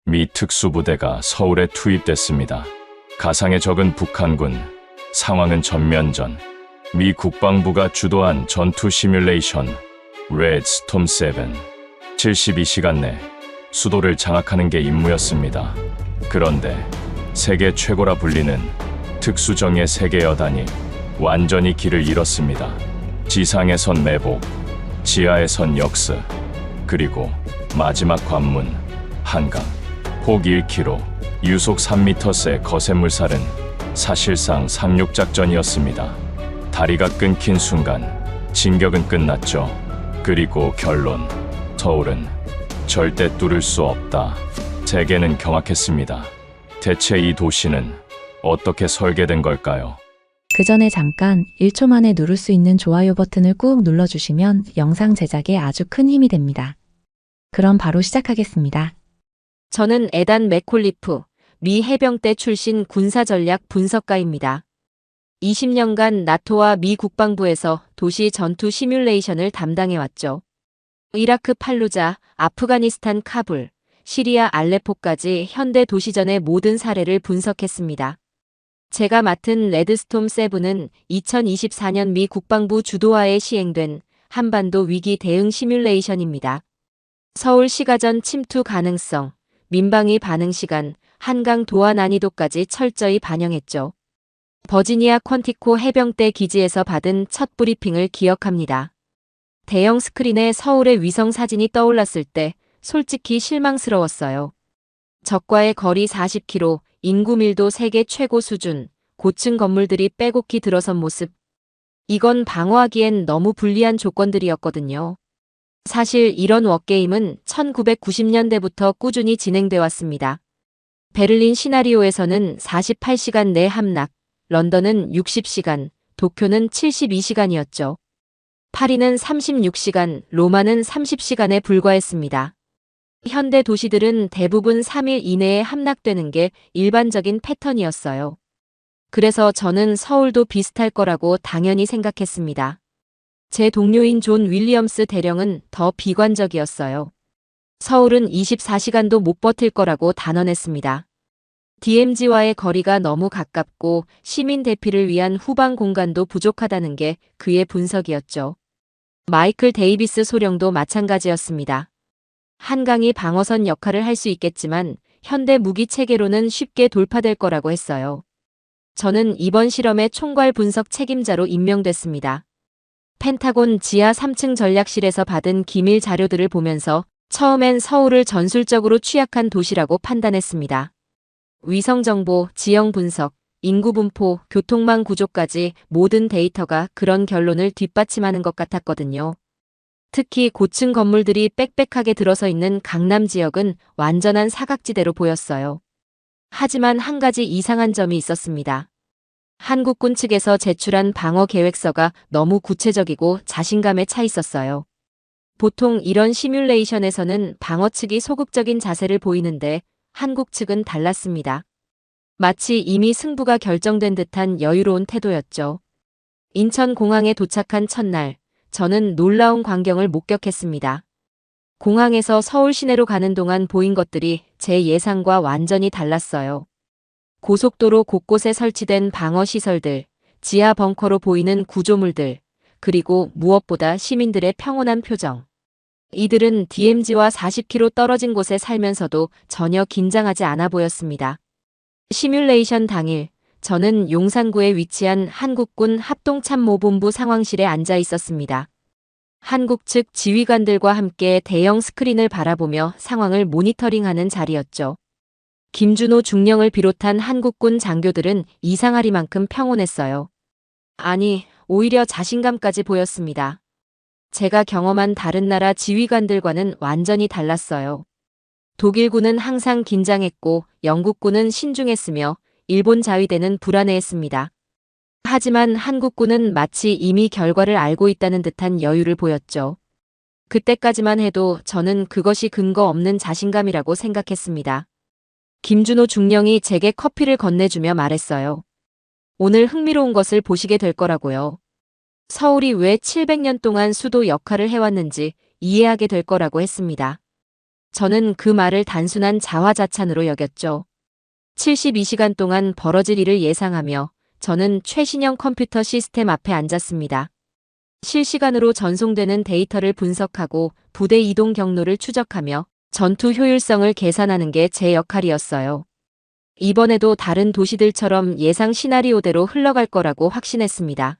미 특수부대가 서울에 투입됐습니다. 가상의 적은 북한군, 상황은 전면전. 미 국방부가 주도한 전투 시뮬레이션 레드스톰 7. 72시간 내 수도를 장악하는 게 임무였습니다. 그런데 세계 최고라 불리는 특수정예 세계 여단이 완전히 길을 잃었습니다. 지상에선 매복, 지하에선 역습, 그리고 마지막 관문 한강. 폭 1km, 유속 3m의 거센 물살은 사실상 상륙작전이었습니다. 다리가 끊긴 순간 진격은 끝났죠. 그리고 결론, 서울은 절대 뚫을 수 없다. 세계는 경악했습니다. 대체 이 도시는 어떻게 설계된 걸까요? 그 전에 잠깐 1초 만에 누를 수 있는 좋아요 버튼을 꾹 눌러주시면 영상 제작에 아주 큰 힘이 됩니다. 그럼 바로 시작하겠습니다. 저는 에단 맥콜리프, 미 해병대 출신 군사전략 분석가입니다. 20년간 나토와 미 국방부에서 도시 전투 시뮬레이션을 담당해왔죠. 이라크 팔루자, 아프가니스탄 카불, 시리아 알레포까지 현대 도시전의 모든 사례를 분석했습니다. 제가 맡은 레드스톰 7은 2024년 미 국방부 주도하에 시행된 한반도 위기 대응 시뮬레이션입니다. 서울 시가전 침투 가능성, 민방위 반응 시간, 한강 도하 난이도까지 철저히 반영했죠. 버지니아 퀀티코 해병대 기지에서 받은 첫 브리핑을 기억합니다. 대형 스크린에 서울의 위성 사진이 떠올랐을 때 솔직히 실망스러웠어요. 적과의 거리 40km, 인구 밀도 세계 최고 수준, 고층 건물들이 빼곡히 들어선 모습. 이건 방어하기엔 너무 불리한 조건들이었거든요. 사실 이런 워게임은 1990년대부터 꾸준히 진행돼 왔습니다. 베를린 시나리오에서는 48시간 내 함락, 런던은 60시간, 도쿄는 72시간이었죠. 파리는 36시간, 로마는 30시간에 불과했습니다. 현대 도시들은 대부분 3일 이내에 함락되는 게 일반적인 패턴이었어요. 그래서 저는 서울도 비슷할 거라고 당연히 생각했습니다. 제 동료인 존 윌리엄스 대령은 더 비관적이었어요. 서울은 24시간도 못 버틸 거라고 단언했습니다. DMZ와의 거리가 너무 가깝고 시민 대피를 위한 후방 공간도 부족하다는 게 그의 분석이었죠. 마이클 데이비스 소령도 마찬가지였습니다. 한강이 방어선 역할을 할 수 있겠지만 현대 무기 체계로는 쉽게 돌파될 거라고 했어요. 저는 이번 실험의 총괄 분석 책임자로 임명됐습니다. 펜타곤 지하 3층 전략실에서 받은 기밀 자료들을 보면서 처음엔 서울을 전술적으로 취약한 도시라고 판단했습니다. 위성 정보, 지형 분석, 인구 분포, 교통망 구조까지 모든 데이터가 그런 결론을 뒷받침하는 것 같았거든요. 특히 고층 건물들이 빽빽하게 들어서 있는 강남 지역은 완전한 사각지대로 보였어요. 하지만 한 가지 이상한 점이 있었습니다. 한국군 측에서 제출한 방어 계획서가 너무 구체적이고 자신감에 차 있었어요. 보통 이런 시뮬레이션에서는 방어 측이 소극적인 자세를 보이는데 한국 측은 달랐습니다. 마치 이미 승부가 결정된 듯한 여유로운 태도였죠. 인천공항에 도착한 첫날, 저는 놀라운 광경을 목격했습니다. 공항에서 서울 시내로 가는 동안 보인 것들이 제 예상과 완전히 달랐어요. 고속도로 곳곳에 설치된 방어시설들, 지하 벙커로 보이는 구조물들, 그리고 무엇보다 시민들의 평온한 표정. 이들은 DMZ와 40km 떨어진 곳에 살면서도 전혀 긴장하지 않아 보였습니다. 시뮬레이션 당일, 저는 용산구에 위치한 한국군 합동참모본부 상황실에 앉아 있었습니다. 한국 측 지휘관들과 함께 대형 스크린을 바라보며 상황을 모니터링하는 자리였죠. 김준호 중령을 비롯한 한국군 장교들은 이상하리만큼 평온했어요. 아니, 오히려 자신감까지 보였습니다. 제가 경험한 다른 나라 지휘관들과는 완전히 달랐어요. 독일군은 항상 긴장했고 영국군은 신중했으며 일본 자위대는 불안해했습니다. 하지만 한국군은 마치 이미 결과를 알고 있다는 듯한 여유를 보였죠. 그때까지만 해도 저는 그것이 근거 없는 자신감이라고 생각했습니다. 김준호 중령이 제게 커피를 건네주며 말했어요. 오늘 흥미로운 것을 보시게 될 거라고요. 서울이 왜 700년 동안 수도 역할을 해왔는지 이해하게 될 거라고 했습니다. 저는 그 말을 단순한 자화자찬으로 여겼죠. 72시간 동안 벌어질 일을 예상하며 저는 최신형 컴퓨터 시스템 앞에 앉았습니다. 실시간으로 전송되는 데이터를 분석하고 부대 이동 경로를 추적하며 전투 효율성을 계산하는 게 제 역할이었어요. 이번에도 다른 도시들처럼 예상 시나리오대로 흘러갈 거라고 확신했습니다.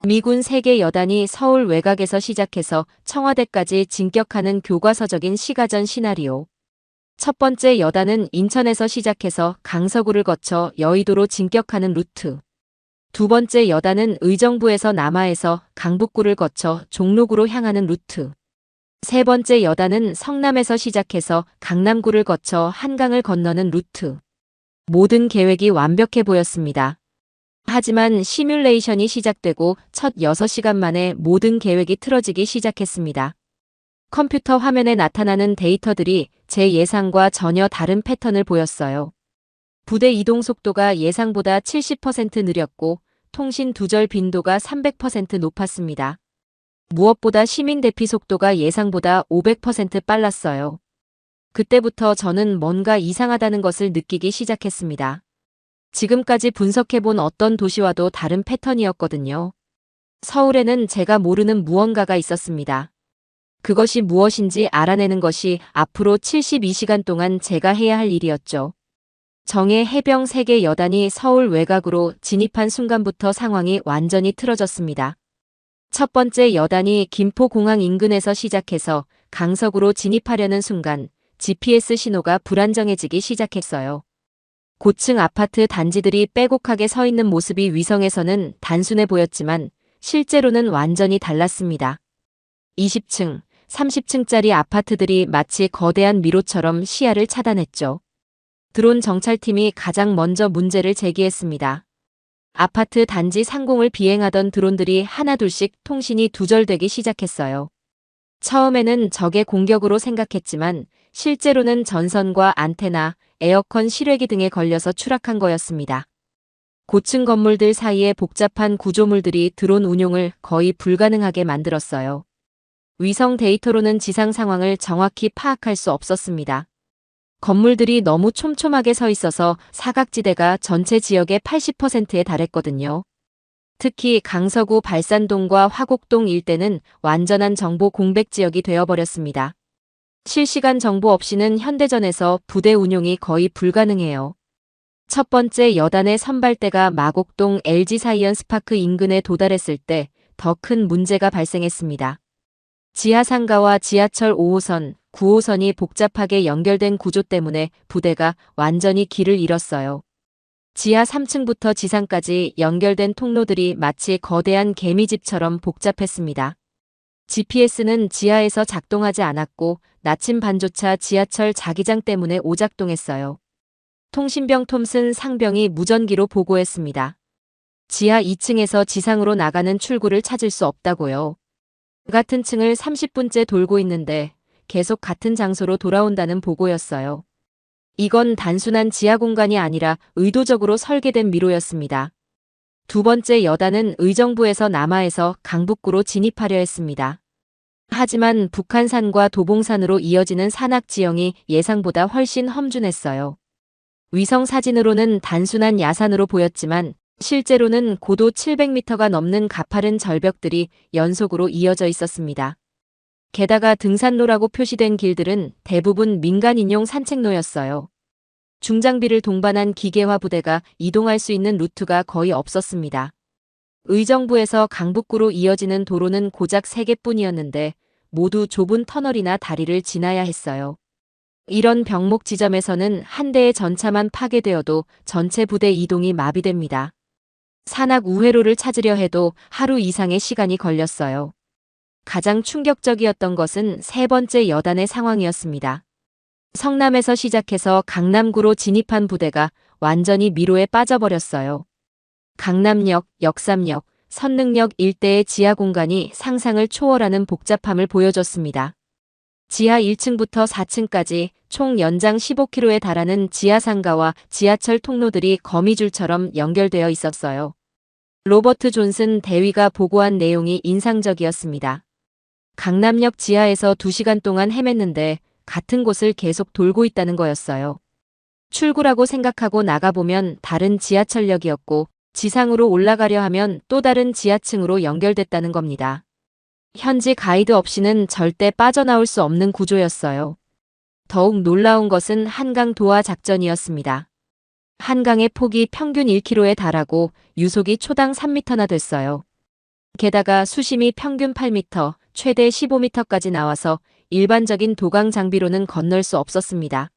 미군 3개 여단이 서울 외곽에서 시작해서 청와대까지 진격하는 교과서적인 시가전 시나리오. 첫 번째 여단은 인천에서 시작해서 강서구를 거쳐 여의도로 진격하는 루트. 두 번째 여단은 의정부에서 남하에서 강북구를 거쳐 종로구로 향하는 루트. 세 번째 여단은 성남에서 시작해서 강남구를 거쳐 한강을 건너는 루트. 모든 계획이 완벽해 보였습니다. 하지만 시뮬레이션이 시작되고 첫 6시간 만에 모든 계획이 틀어지기 시작했습니다. 컴퓨터 화면에 나타나는 데이터들이 제 예상과 전혀 다른 패턴을 보였어요. 부대 이동 속도가 예상보다 70% 느렸고 통신 두절 빈도가 300% 높았습니다. 무엇보다 시민 대피 속도가 예상보다 500% 빨랐어요. 그때부터 저는 뭔가 이상하다는 것을 느끼기 시작했습니다. 지금까지 분석해본 어떤 도시와도 다른 패턴이었거든요. 서울에는 제가 모르는 무언가가 있었습니다. 그것이 무엇인지 알아내는 것이 앞으로 72시간 동안 제가 해야 할 일이었죠. 정예 해병 3개 여단이 서울 외곽으로 진입한 순간부터 상황이 완전히 틀어졌습니다. 첫 번째 여단이 김포공항 인근에서 시작해서 강서구로 진입하려는 순간 GPS 신호가 불안정해지기 시작했어요. 고층 아파트 단지들이 빼곡하게 서 있는 모습이 위성에서는 단순해 보였지만 실제로는 완전히 달랐습니다. 20층, 30층짜리 아파트들이 마치 거대한 미로처럼 시야를 차단했죠. 드론 정찰팀이 가장 먼저 문제를 제기했습니다. 아파트 단지 상공을 비행하던 드론들이 하나둘씩 통신이 두절되기 시작했어요. 처음에는 적의 공격으로 생각했지만 실제로는 전선과 안테나, 에어컨 실외기 등에 걸려서 추락한 거였습니다. 고층 건물들 사이에 복잡한 구조물들이 드론 운용을 거의 불가능하게 만들었어요. 위성 데이터로는 지상 상황을 정확히 파악할 수 없었습니다. 건물들이 너무 촘촘하게 서 있어서 사각지대가 전체 지역의 80%에 달했거든요. 특히 강서구 발산동과 화곡동 일대는 완전한 정보 공백 지역이 되어버렸습니다. 실시간 정보 없이는 현대전에서 부대 운용이 거의 불가능해요. 첫 번째 여단의 선발대가 마곡동 LG 사이언스파크 인근에 도달했을 때 더 큰 문제가 발생했습니다. 지하상가와 지하철 5호선, 9호선이 복잡하게 연결된 구조 때문에 부대가 완전히 길을 잃었어요. 지하 3층부터 지상까지 연결된 통로들이 마치 거대한 개미집처럼 복잡했습니다. GPS는 지하에서 작동하지 않았고 나침반조차 지하철 자기장 때문에 오작동했어요. 통신병 톰슨 상병이 무전기로 보고했습니다. 지하 2층에서 지상으로 나가는 출구를 찾을 수 없다고요. 같은 층을 30분째 돌고 있는데 계속 같은 장소로 돌아온다는 보고였어요. 이건 단순한 지하 공간이 아니라 의도적으로 설계된 미로였습니다. 두 번째 여단은 의정부에서 남하에서 강북구로 진입하려 했습니다. 하지만 북한산과 도봉산으로 이어지는 산악 지형이 예상보다 훨씬 험준했어요. 위성 사진으로는 단순한 야산으로 보였지만 실제로는 고도 700m가 넘는 가파른 절벽들이 연속으로 이어져 있었습니다. 게다가 등산로라고 표시된 길들은 대부분 민간 인용 산책로였어요. 중장비를 동반한 기계화 부대가 이동할 수 있는 루트가 거의 없었습니다. 의정부에서 강북구로 이어지는 도로는 고작 3개뿐이었는데 모두 좁은 터널이나 다리를 지나야 했어요. 이런 병목 지점에서는 한 대의 전차만 파괴되어도 전체 부대 이동이 마비됩니다. 산악 우회로를 찾으려 해도 하루 이상의 시간이 걸렸어요. 가장 충격적이었던 것은 세 번째 여단의 상황이었습니다. 성남에서 시작해서 강남구로 진입한 부대가 완전히 미로에 빠져버렸어요. 강남역, 역삼역, 선릉역 일대의 지하 공간이 상상을 초월하는 복잡함을 보여줬습니다. 지하 1층부터 4층까지 총 연장 15km에 달하는 지하상가와 지하철 통로들이 거미줄처럼 연결되어 있었어요. 로버트 존슨 대위가 보고한 내용이 인상적이었습니다. 강남역 지하에서 2시간 동안 헤맸는데 같은 곳을 계속 돌고 있다는 거였어요. 출구라고 생각하고 나가보면 다른 지하철역이었고 지상으로 올라가려 하면 또 다른 지하층으로 연결됐다는 겁니다. 현지 가이드 없이는 절대 빠져나올 수 없는 구조였어요. 더욱 놀라운 것은 한강 도하 작전이었습니다. 한강의 폭이 평균 1km에 달하고 유속이 초당 3m나 됐어요. 게다가 수심이 평균 8m, 최대 15m까지 나와서 일반적인 도강 장비로는 건널 수 없었습니다.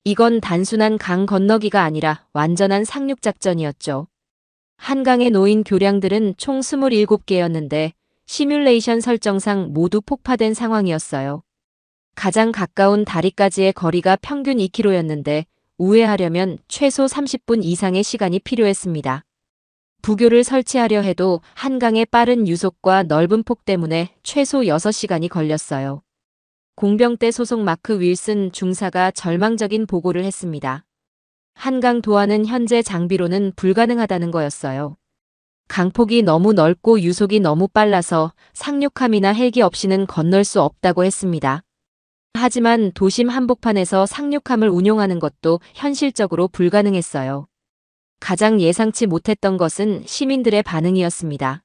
이건 단순한 강 건너기가 아니라 완전한 상륙작전이었죠. 한강에 놓인 교량들은 총 27개였는데 시뮬레이션 설정상 모두 폭파된 상황이었어요. 가장 가까운 다리까지의 거리가 평균 2km였는데 우회하려면 최소 30분 이상의 시간이 필요했습니다. 부교를 설치하려 해도 한강의 빠른 유속과 넓은 폭 때문에 최소 6시간이 걸렸어요. 공병대 소속 마크 윌슨 중사가 절망적인 보고를 했습니다. 한강 도하는 현재 장비로는 불가능하다는 거였어요. 강폭이 너무 넓고 유속이 너무 빨라서 상륙함이나 헬기 없이는 건널 수 없다고 했습니다. 하지만 도심 한복판에서 상륙함을 운용하는 것도 현실적으로 불가능했어요. 가장 예상치 못했던 것은 시민들의 반응이었습니다.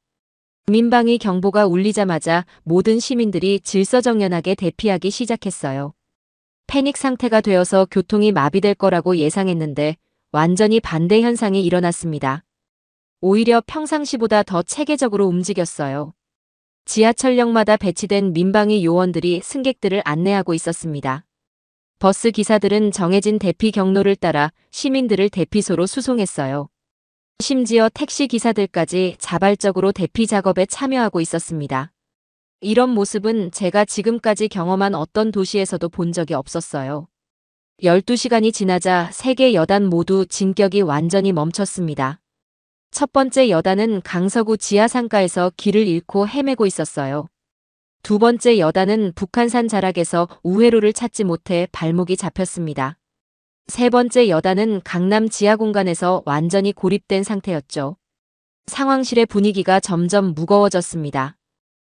민방위 경보가 울리자마자 모든 시민들이 질서정연하게 대피하기 시작했어요. 패닉 상태가 되어서 교통이 마비될 거라고 예상했는데 완전히 반대 현상이 일어났습니다. 오히려 평상시보다 더 체계적으로 움직였어요. 지하철역마다 배치된 민방위 요원들이 승객들을 안내하고 있었습니다. 버스 기사들은 정해진 대피 경로를 따라 시민들을 대피소로 수송했어요. 심지어 택시 기사들까지 자발적으로 대피 작업에 참여하고 있었습니다. 이런 모습은 제가 지금까지 경험한 어떤 도시에서도 본 적이 없었어요. 12시간이 지나자 세 개 여단 모두 진격이 완전히 멈췄습니다. 첫 번째 여단은 강서구 지하상가에서 길을 잃고 헤매고 있었어요. 두 번째 여단은 북한산 자락에서 우회로를 찾지 못해 발목이 잡혔습니다. 세 번째 여단은 강남 지하공간에서 완전히 고립된 상태였죠. 상황실의 분위기가 점점 무거워졌습니다.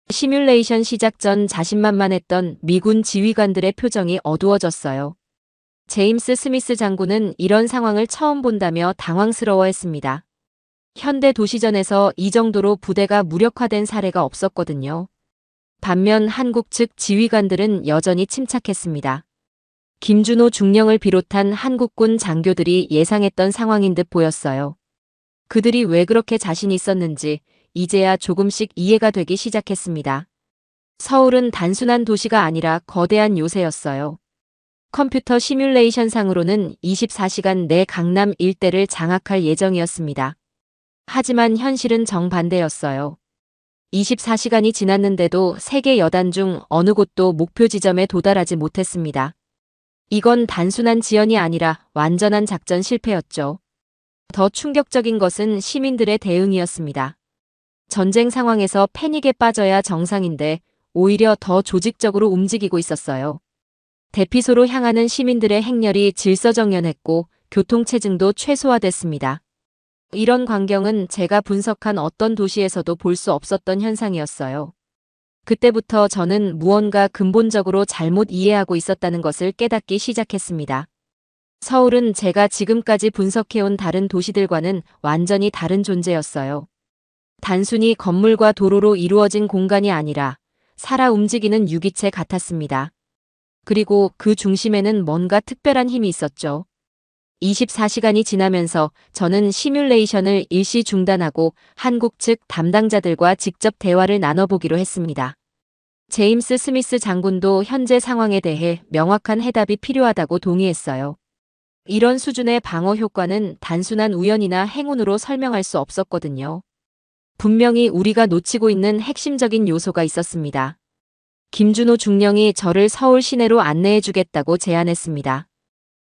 시뮬레이션 시작 전 자신만만했던 미군 지휘관들의 표정이 어두워졌어요. 제임스 스미스 장군은 이런 상황을 처음 본다며 당황스러워했습니다. 현대 도시전에서 이 정도로 부대가 무력화된 사례가 없었거든요. 반면 한국 측 지휘관들은 여전히 침착했습니다. 김준호 중령을 비롯한 한국군 장교들이 예상했던 상황인 듯 보였어요. 그들이 왜 그렇게 자신 있었는지 이제야 조금씩 이해가 되기 시작했습니다. 서울은 단순한 도시가 아니라 거대한 요새였어요. 컴퓨터 시뮬레이션상으로는 24시간 내 강남 일대를 장악할 예정이었습니다. 하지만 현실은 정반대였어요. 24시간이 지났는데도 세계 여단 중 어느 곳도 목표 지점에 도달하지 못했습니다. 이건 단순한 지연이 아니라 완전한 작전 실패였죠. 더 충격적인 것은 시민들의 대응이었습니다. 전쟁 상황에서 패닉에 빠져야 정상인데 오히려 더 조직적으로 움직이고 있었어요. 대피소로 향하는 시민들의 행렬이 질서정연했고 교통체증도 최소화됐습니다. 이런 광경은 제가 분석한 어떤 도시에서도 볼 수 없었던 현상이었어요. 그때부터 저는 무언가 근본적으로 잘못 이해하고 있었다는 것을 깨닫기 시작했습니다. 서울은 제가 지금까지 분석해온 다른 도시들과는 완전히 다른 존재였어요. 단순히 건물과 도로로 이루어진 공간이 아니라 살아 움직이는 유기체 같았습니다. 그리고 그 중심에는 뭔가 특별한 힘이 있었죠. 24시간이 지나면서 저는 시뮬레이션을 일시 중단하고 한국 측 담당자들과 직접 대화를 나눠보기로 했습니다. 제임스 스미스 장군도 현재 상황에 대해 명확한 해답이 필요하다고 동의했어요. 이런 수준의 방어 효과는 단순한 우연이나 행운으로 설명할 수 없었거든요. 분명히 우리가 놓치고 있는 핵심적인 요소가 있었습니다. 김준호 중령이 저를 서울 시내로 안내해주겠다고 제안했습니다.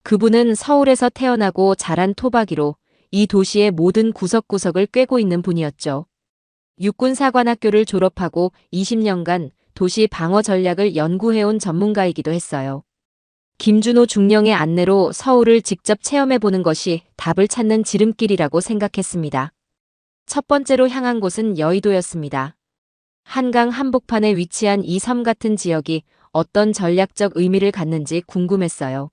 그분은 서울에서 태어나고 자란 토박이로 이 도시의 모든 구석구석을 꿰고 있는 분이었죠. 육군사관학교를 졸업하고 20년간 도시 방어 전략을 연구해온 전문가이기도 했어요. 김준호 중령의 안내로 서울을 직접 체험해보는 것이 답을 찾는 지름길이라고 생각했습니다. 첫 번째로 향한 곳은 여의도였습니다. 한강 한복판에 위치한 이 섬 같은 지역이 어떤 전략적 의미를 갖는지 궁금했어요.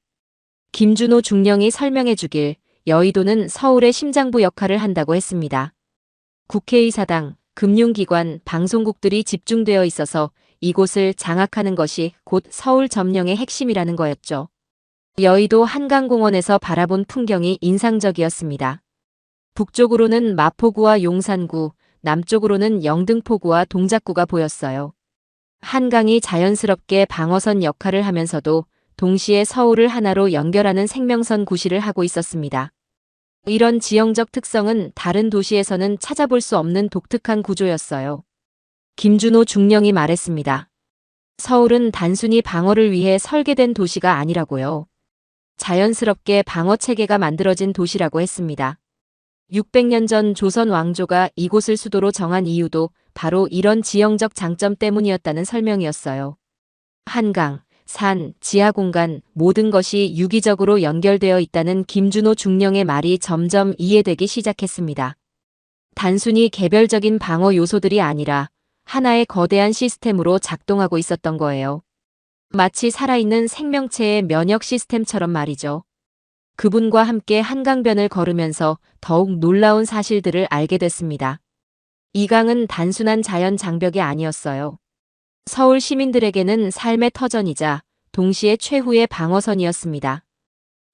김준호 중령이 설명해 주길 여의도는 서울의 심장부 역할을 한다고 했습니다. 국회의사당, 금융기관, 방송국들이 집중되어 있어서 이곳을 장악하는 것이 곧 서울 점령의 핵심이라는 거였죠. 여의도 한강공원에서 바라본 풍경이 인상적이었습니다. 북쪽으로는 마포구와 용산구, 남쪽으로는 영등포구와 동작구가 보였어요. 한강이 자연스럽게 방어선 역할을 하면서도 동시에 서울을 하나로 연결하는 생명선 구실을 하고 있었습니다. 이런 지형적 특성은 다른 도시에서는 찾아볼 수 없는 독특한 구조였어요. 김준호 중령이 말했습니다. 서울은 단순히 방어를 위해 설계된 도시가 아니라고요. 자연스럽게 방어 체계가 만들어진 도시라고 했습니다. 600년 전 조선 왕조가 이곳을 수도로 정한 이유도 바로 이런 지형적 장점 때문이었다는 설명이었어요. 한강, 산, 지하 공간, 모든 것이 유기적으로 연결되어 있다는 김준호 중령의 말이 점점 이해되기 시작했습니다. 단순히 개별적인 방어 요소들이 아니라 하나의 거대한 시스템으로 작동하고 있었던 거예요. 마치 살아있는 생명체의 면역 시스템처럼 말이죠. 그분과 함께 한강변을 걸으면서 더욱 놀라운 사실들을 알게 됐습니다. 이 강은 단순한 자연 장벽이 아니었어요. 서울 시민들에게는 삶의 터전이자 동시에 최후의 방어선이었습니다.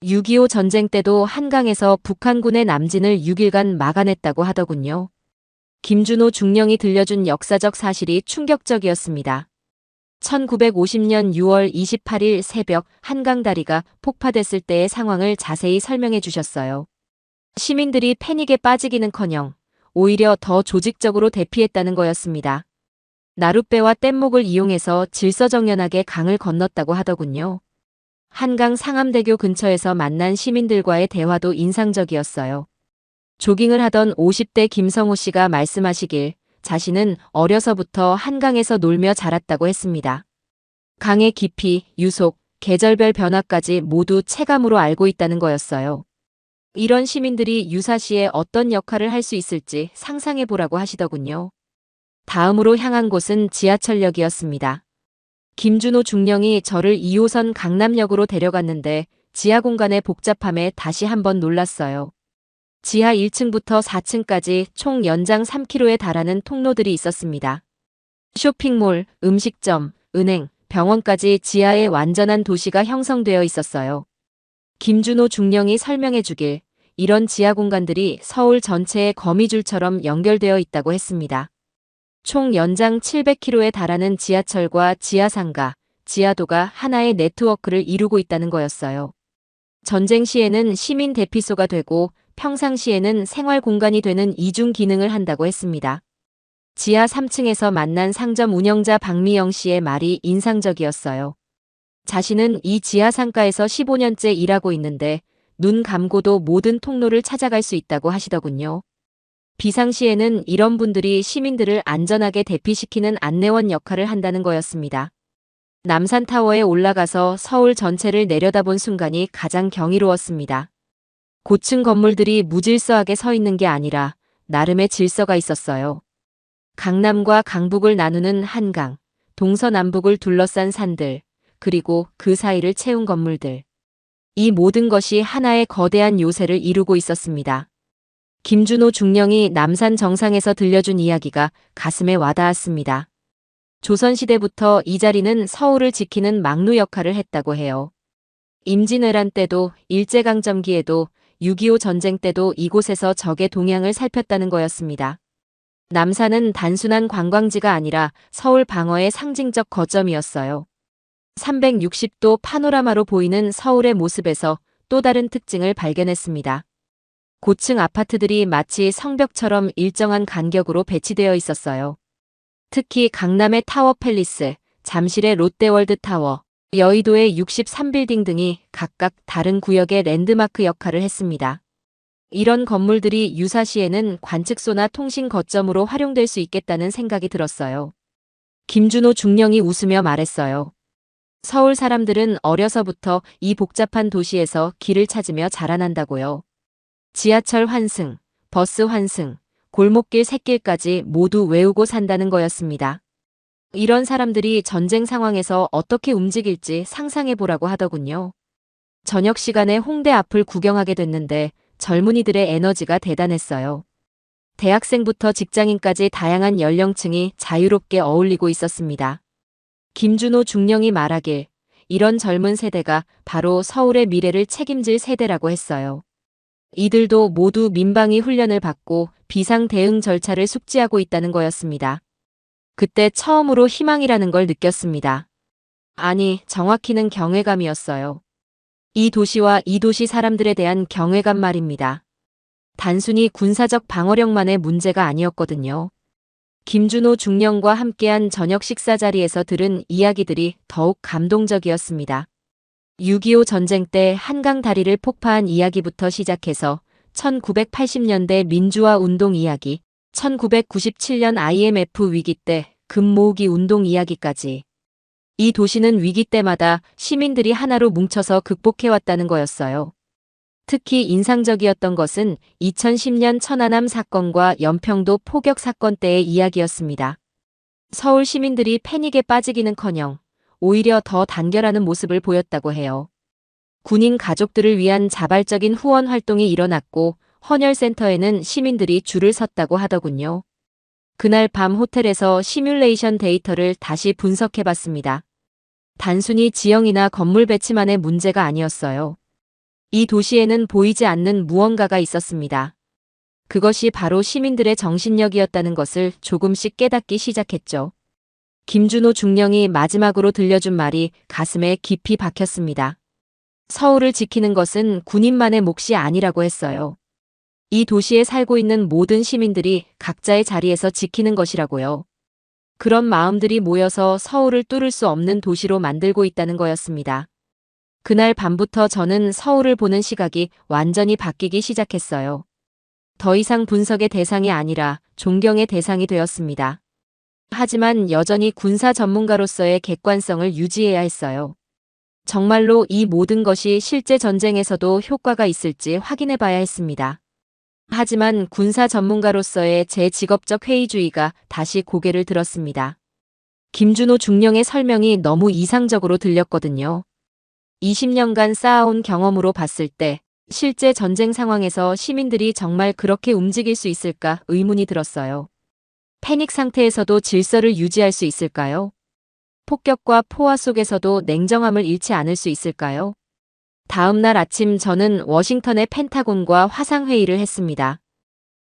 6.25 전쟁 때도 한강에서 북한군의 남진을 6일간 막아냈다고 하더군요. 김준호 중령이 들려준 역사적 사실이 충격적이었습니다. 1950년 6월 28일 새벽 한강다리가 폭파됐을 때의 상황을 자세히 설명해 주셨어요. 시민들이 패닉에 빠지기는커녕 오히려 더 조직적으로 대피했다는 거였습니다. 나룻배와 뗏목을 이용해서 질서정연하게 강을 건넜다고 하더군요. 한강 상암대교 근처에서 만난 시민들과의 대화도 인상적이었어요. 조깅을 하던 50대 김성호 씨가 말씀하시길 자신은 어려서부터 한강에서 놀며 자랐다고 했습니다. 강의 깊이, 유속, 계절별 변화까지 모두 체감으로 알고 있다는 거였어요. 이런 시민들이 유사시에 어떤 역할을 할 수 있을지 상상해 보라고 하시더군요. 다음으로 향한 곳은 지하철역이었습니다. 김준호 중령이 저를 2호선 강남역으로 데려갔는데 지하 공간의 복잡함에 다시 한번 놀랐어요. 지하 1층부터 4층까지 총 연장 3km에 달하는 통로들이 있었습니다. 쇼핑몰, 음식점, 은행, 병원까지 지하에 완전한 도시가 형성되어 있었어요. 김준호 중령이 설명해 주길 이런 지하 공간들이 서울 전체의 거미줄처럼 연결되어 있다고 했습니다. 총 연장 700km에 달하는 지하철과 지하상가, 지하도가 하나의 네트워크를 이루고 있다는 거였어요. 전쟁 시에는 시민 대피소가 되고 평상시에는 생활 공간이 되는 이중 기능을 한다고 했습니다. 지하 3층에서 만난 상점 운영자 박미영 씨의 말이 인상적이었어요. 자신은 이 지하 상가에서 15년째 일하고 있는데 눈 감고도 모든 통로를 찾아갈 수 있다고 하시더군요. 비상시에는 이런 분들이 시민들을 안전하게 대피시키는 안내원 역할을 한다는 거였습니다. 남산타워에 올라가서 서울 전체를 내려다본 순간이 가장 경이로웠습니다. 고층 건물들이 무질서하게 서 있는 게 아니라 나름의 질서가 있었어요. 강남과 강북을 나누는 한강, 동서남북을 둘러싼 산들, 그리고 그 사이를 채운 건물들. 이 모든 것이 하나의 거대한 요새를 이루고 있었습니다. 김준호 중령이 남산 정상에서 들려준 이야기가 가슴에 와닿았습니다. 조선시대부터 이 자리는 서울을 지키는 막루 역할을 했다고 해요. 임진왜란 때도 일제강점기에도 6.25 전쟁 때도 이곳에서 적의 동향을 살폈다는 거였습니다. 남산은 단순한 관광지가 아니라 서울 방어의 상징적 거점이었어요. 360도 파노라마로 보이는 서울의 모습에서 또 다른 특징을 발견했습니다. 고층 아파트들이 마치 성벽처럼 일정한 간격으로 배치되어 있었어요. 특히 강남의 타워 팰리스, 잠실의 롯데월드 타워, 여의도의 63빌딩 등이 각각 다른 구역의 랜드마크 역할을 했습니다. 이런 건물들이 유사시에는 관측소나 통신 거점으로 활용될 수 있겠다는 생각이 들었어요. 김준호 중령이 웃으며 말했어요. 서울 사람들은 어려서부터 이 복잡한 도시에서 길을 찾으며 자라난다고요. 지하철 환승, 버스 환승, 골목길 샛길까지 모두 외우고 산다는 거였습니다. 이런 사람들이 전쟁 상황에서 어떻게 움직일지 상상해 보라고 하더군요. 저녁 시간에 홍대 앞을 구경하게 됐는데 젊은이들의 에너지가 대단했어요. 대학생부터 직장인까지 다양한 연령층이 자유롭게 어울리고 있었습니다. 김준호 중령이 말하길 이런 젊은 세대가 바로 서울의 미래를 책임질 세대라고 했어요. 이들도 모두 민방위 훈련을 받고 비상 대응 절차를 숙지하고 있다는 거였습니다. 그때 처음으로 희망이라는 걸 느꼈습니다. 아니, 정확히는 경외감이었어요. 이 도시와 이 도시 사람들에 대한 경외감 말입니다. 단순히 군사적 방어력만의 문제가 아니었거든요. 김준호 중령과 함께한 저녁 식사 자리에서 들은 이야기들이 더욱 감동적이었습니다. 6.25 전쟁 때 한강 다리를 폭파한 이야기부터 시작해서 1980년대 민주화 운동 이야기, 1997년 IMF 위기 때 금 모으기 운동 이야기까지. 이 도시는 위기 때마다 시민들이 하나로 뭉쳐서 극복해왔다는 거였어요. 특히 인상적이었던 것은 2010년 천안함 사건과 연평도 포격 사건 때의 이야기였습니다. 서울 시민들이 패닉에 빠지기는커녕 오히려 더 단결하는 모습을 보였다고 해요. 군인 가족들을 위한 자발적인 후원 활동이 일어났고 헌혈센터에는 시민들이 줄을 섰다고 하더군요. 그날 밤 호텔에서 시뮬레이션 데이터를 다시 분석해봤습니다. 단순히 지형이나 건물 배치만의 문제가 아니었어요. 이 도시에는 보이지 않는 무언가가 있었습니다. 그것이 바로 시민들의 정신력이었다는 것을 조금씩 깨닫기 시작했죠. 김준호 중령이 마지막으로 들려준 말이 가슴에 깊이 박혔습니다. 서울을 지키는 것은 군인만의 몫이 아니라고 했어요. 이 도시에 살고 있는 모든 시민들이 각자의 자리에서 지키는 것이라고요. 그런 마음들이 모여서 서울을 뚫을 수 없는 도시로 만들고 있다는 거였습니다. 그날 밤부터 저는 서울을 보는 시각이 완전히 바뀌기 시작했어요. 더 이상 분석의 대상이 아니라 존경의 대상이 되었습니다. 하지만 여전히 군사 전문가로서의 객관성을 유지해야 했어요. 정말로 이 모든 것이 실제 전쟁에서도 효과가 있을지 확인해 봐야 했습니다. 하지만 군사 전문가로서의 제 직업적 회의주의가 다시 고개를 들었습니다. 김준호 중령의 설명이 너무 이상적으로 들렸거든요. 20년간 쌓아온 경험으로 봤을 때 실제 전쟁 상황에서 시민들이 정말 그렇게 움직일 수 있을까 의문이 들었어요. 패닉 상태에서도 질서를 유지할 수 있을까요? 폭격과 포화 속에서도 냉정함을 잃지 않을 수 있을까요? 다음 날 아침 저는 워싱턴의 펜타곤과 화상회의를 했습니다.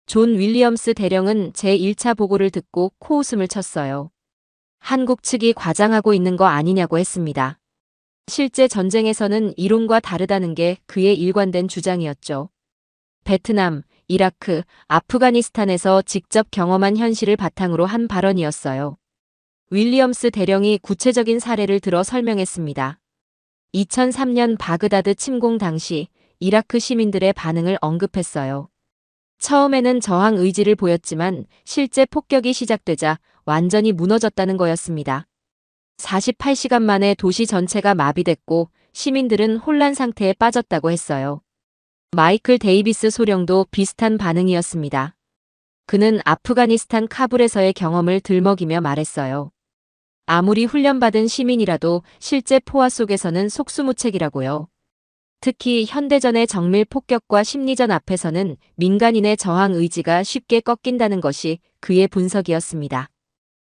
존 윌리엄스 대령은 제 1차 보고를 듣고 코웃음을 쳤어요. 한국 측이 과장하고 있는 거 아니냐고 했습니다. 실제 전쟁에서는 이론과 다르다는 게 그의 일관된 주장이었죠. 베트남, 이라크, 아프가니스탄에서 직접 경험한 현실을 바탕으로 한 발언이었어요. 윌리엄스 대령이 구체적인 사례를 들어 설명했습니다. 2003년 바그다드 침공 당시 이라크 시민들의 반응을 언급했어요. 처음에는 저항 의지를 보였지만 실제 폭격이 시작되자 완전히 무너졌다는 거였습니다. 48시간 만에 도시 전체가 마비됐고 시민들은 혼란 상태에 빠졌다고 했어요. 마이클 데이비스 소령도 비슷한 반응이었습니다. 그는 아프가니스탄 카불에서의 경험을 들먹이며 말했어요. 아무리 훈련받은 시민이라도 실제 포화 속에서는 속수무책이라고요. 특히 현대전의 정밀 폭격과 심리전 앞에서는 민간인의 저항 의지가 쉽게 꺾인다는 것이 그의 분석이었습니다.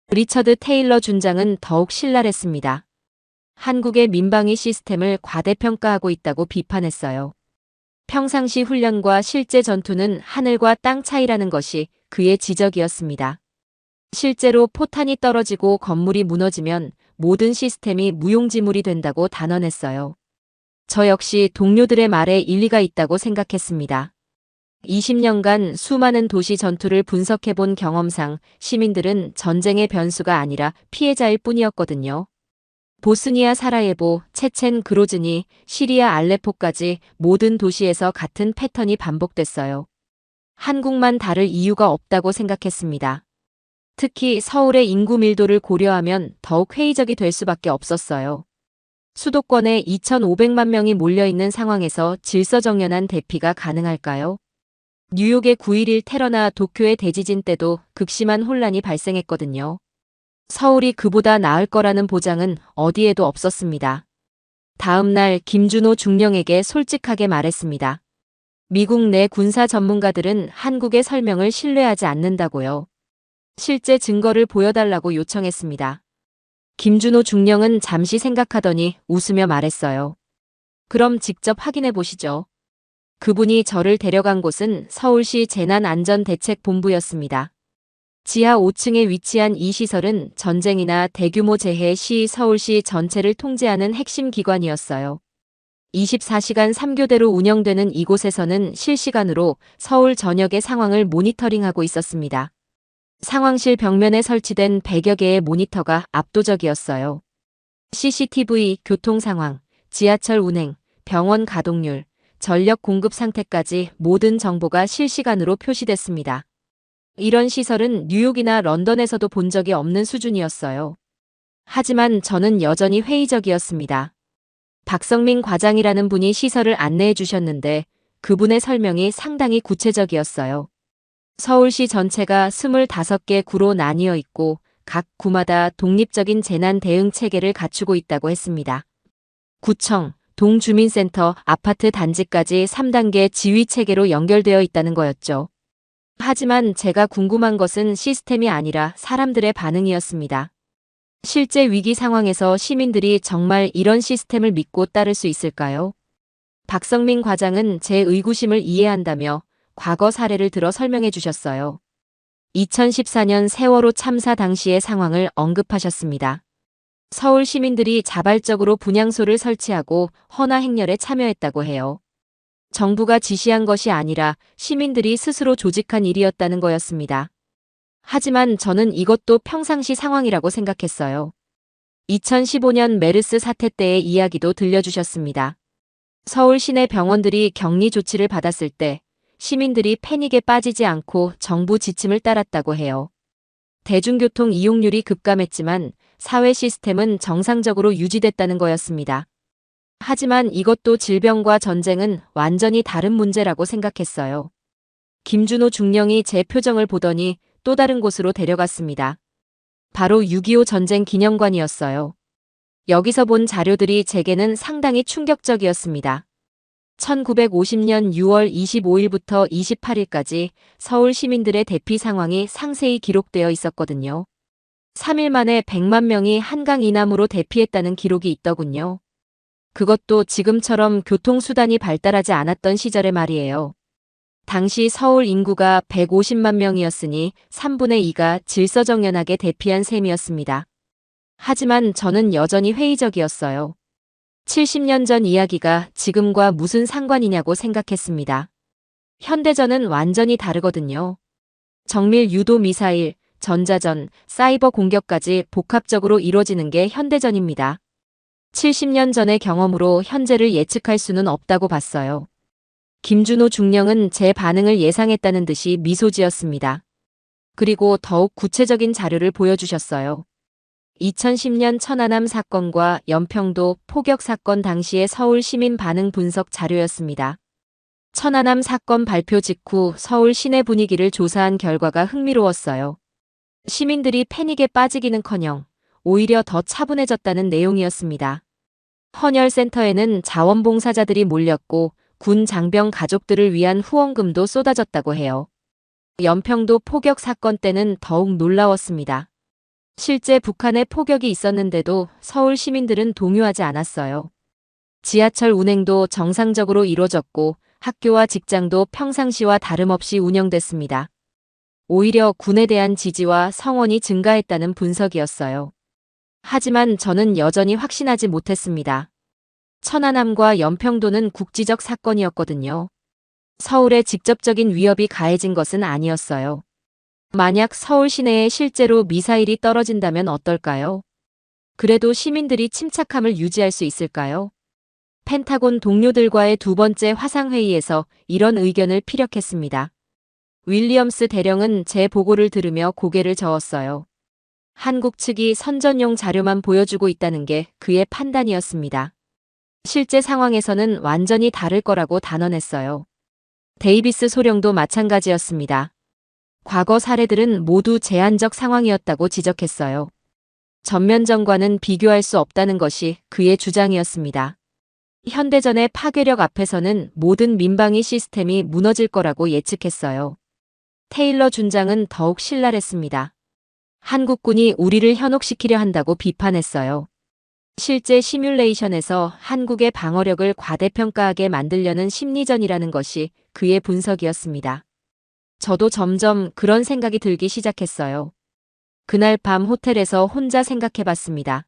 리처드 테일러 준장은 더욱 신랄했습니다. 한국의 민방위 시스템을 과대평가하고 있다고 비판했어요. 평상시 훈련과 실제 전투는 하늘과 땅 차이라는 것이 그의 지적이었습니다. 실제로 포탄이 떨어지고 건물이 무너지면 모든 시스템이 무용지물이 된다고 단언했어요. 저 역시 동료들의 말에 일리가 있다고 생각했습니다. 20년간 수많은 도시 전투를 분석해본 경험상 시민들은 전쟁의 변수가 아니라 피해자일 뿐이었거든요. 보스니아 사라예보, 체첸 그로즈니, 시리아 알레포까지 모든 도시에서 같은 패턴이 반복됐어요. 한국만 다를 이유가 없다고 생각했습니다. 특히 서울의 인구 밀도를 고려하면 더욱 회의적이 될 수밖에 없었어요. 수도권에 2,500만 명이 몰려있는 상황에서 질서정연한 대피가 가능할까요? 뉴욕의 9.11 테러나 도쿄의 대지진 때도 극심한 혼란이 발생했거든요. 서울이 그보다 나을 거라는 보장은 어디에도 없었습니다. 다음 날 김준호 중령에게 솔직하게 말했습니다. 미국 내 군사 전문가들은 한국의 설명을 신뢰하지 않는다고요. 실제 증거를 보여달라고 요청했습니다. 김준호 중령은 잠시 생각하더니 웃으며 말했어요. 그럼 직접 확인해 보시죠. 그분이 저를 데려간 곳은 서울시 재난안전대책본부였습니다. 지하 5층에 위치한 이 시설은 전쟁이나 대규모 재해 시 서울시 전체를 통제하는 핵심 기관이었어요. 24시간 3교대로 운영되는 이곳에서는 실시간으로 서울 전역의 상황을 모니터링하고 있었습니다. 상황실 벽면에 설치된 100여 개의 모니터가 압도적이었어요. CCTV, 교통 상황, 지하철 운행, 병원 가동률, 전력 공급 상태까지 모든 정보가 실시간으로 표시됐습니다. 이런 시설은 뉴욕이나 런던에서도 본 적이 없는 수준이었어요. 하지만 저는 여전히 회의적이었습니다. 박성민 과장이라는 분이 시설을 안내해 주셨는데 그분의 설명이 상당히 구체적이었어요. 서울시 전체가 25개 구로 나뉘어 있고 각 구마다 독립적인 재난 대응 체계를 갖추고 있다고 했습니다. 구청, 동주민센터, 아파트 단지까지 3단계 지휘 체계로 연결되어 있다는 거였죠. 하지만 제가 궁금한 것은 시스템이 아니라 사람들의 반응이었습니다. 실제 위기 상황에서 시민들이 정말 이런 시스템을 믿고 따를 수 있을까요? 박성민 과장은 제 의구심을 이해한다며 과거 사례를 들어 설명해 주셨어요. 2014년 세월호 참사 당시의 상황을 언급하셨습니다. 서울 시민들이 자발적으로 분향소를 설치하고 헌화 행렬에 참여했다고 해요. 정부가 지시한 것이 아니라 시민들이 스스로 조직한 일이었다는 거였습니다. 하지만 저는 이것도 평상시 상황이라고 생각했어요. 2015년 메르스 사태 때의 이야기도 들려주셨습니다. 서울 시내 병원들이 격리 조치를 받았을 때 시민들이 패닉에 빠지지 않고 정부 지침을 따랐다고 해요. 대중교통 이용률이 급감했지만 사회 시스템은 정상적으로 유지됐다는 거였습니다. 하지만 이것도 질병과 전쟁은 완전히 다른 문제라고 생각했어요. 김준호 중령이 제 표정을 보더니 또 다른 곳으로 데려갔습니다. 바로 6.25 전쟁 기념관이었어요. 여기서 본 자료들이 제게는 상당히 충격적이었습니다. 1950년 6월 25일부터 28일까지 서울 시민들의 대피 상황이 상세히 기록되어 있었거든요. 3일 만에 100만 명이 한강 이남으로 대피했다는 기록이 있더군요. 그것도 지금처럼 교통수단이 발달하지 않았던 시절의 말이에요. 당시 서울 인구가 150만 명이었으니 3분의 2가 질서정연하게 대피한 셈이었습니다. 하지만 저는 여전히 회의적이었어요. 70년 전 이야기가 지금과 무슨 상관이냐고 생각했습니다. 현대전은 완전히 다르거든요. 정밀 유도 미사일, 전자전, 사이버 공격까지 복합적으로 이루어지는 게 현대전입니다. 70년 전의 경험으로 현재를 예측할 수는 없다고 봤어요. 김준호 중령은 제 반응을 예상했다는 듯이 미소 지었습니다. 그리고 더욱 구체적인 자료를 보여주셨어요. 2010년 천안함 사건과 연평도 포격 사건 당시의 서울 시민 반응 분석 자료였습니다. 천안함 사건 발표 직후 서울 시내 분위기를 조사한 결과가 흥미로웠어요. 시민들이 패닉에 빠지기는커녕 오히려 더 차분해졌다는 내용이었습니다. 헌혈센터에는 자원봉사자들이 몰렸고 군 장병 가족들을 위한 후원금도 쏟아졌다고 해요. 연평도 포격 사건 때는 더욱 놀라웠습니다. 실제 북한에 포격이 있었는데도 서울 시민들은 동요하지 않았어요. 지하철 운행도 정상적으로 이루어졌고 학교와 직장도 평상시와 다름없이 운영됐습니다. 오히려 군에 대한 지지와 성원이 증가했다는 분석이었어요. 하지만 저는 여전히 확신하지 못했습니다. 천안함과 연평도는 국지적 사건이었거든요. 서울에 직접적인 위협이 가해진 것은 아니었어요. 만약 서울 시내에 실제로 미사일이 떨어진다면 어떨까요? 그래도 시민들이 침착함을 유지할 수 있을까요? 펜타곤 동료들과의 두 번째 화상회의에서 이런 의견을 피력했습니다. 윌리엄스 대령은 제 보고를 들으며 고개를 저었어요. 한국 측이 선전용 자료만 보여주고 있다는 게 그의 판단이었습니다. 실제 상황에서는 완전히 다를 거라고 단언했어요. 데이비스 소령도 마찬가지였습니다. 과거 사례들은 모두 제한적 상황이었다고 지적했어요. 전면전과는 비교할 수 없다는 것이 그의 주장이었습니다. 현대전의 파괴력 앞에서는 모든 민방위 시스템이 무너질 거라고 예측했어요. 테일러 준장은 더욱 신랄했습니다. 한국군이 우리를 현혹시키려 한다고 비판했어요. 실제 시뮬레이션에서 한국의 방어력을 과대평가하게 만들려는 심리전이라는 것이 그의 분석이었습니다. 저도 점점 그런 생각이 들기 시작했어요. 그날 밤 호텔에서 혼자 생각해봤습니다.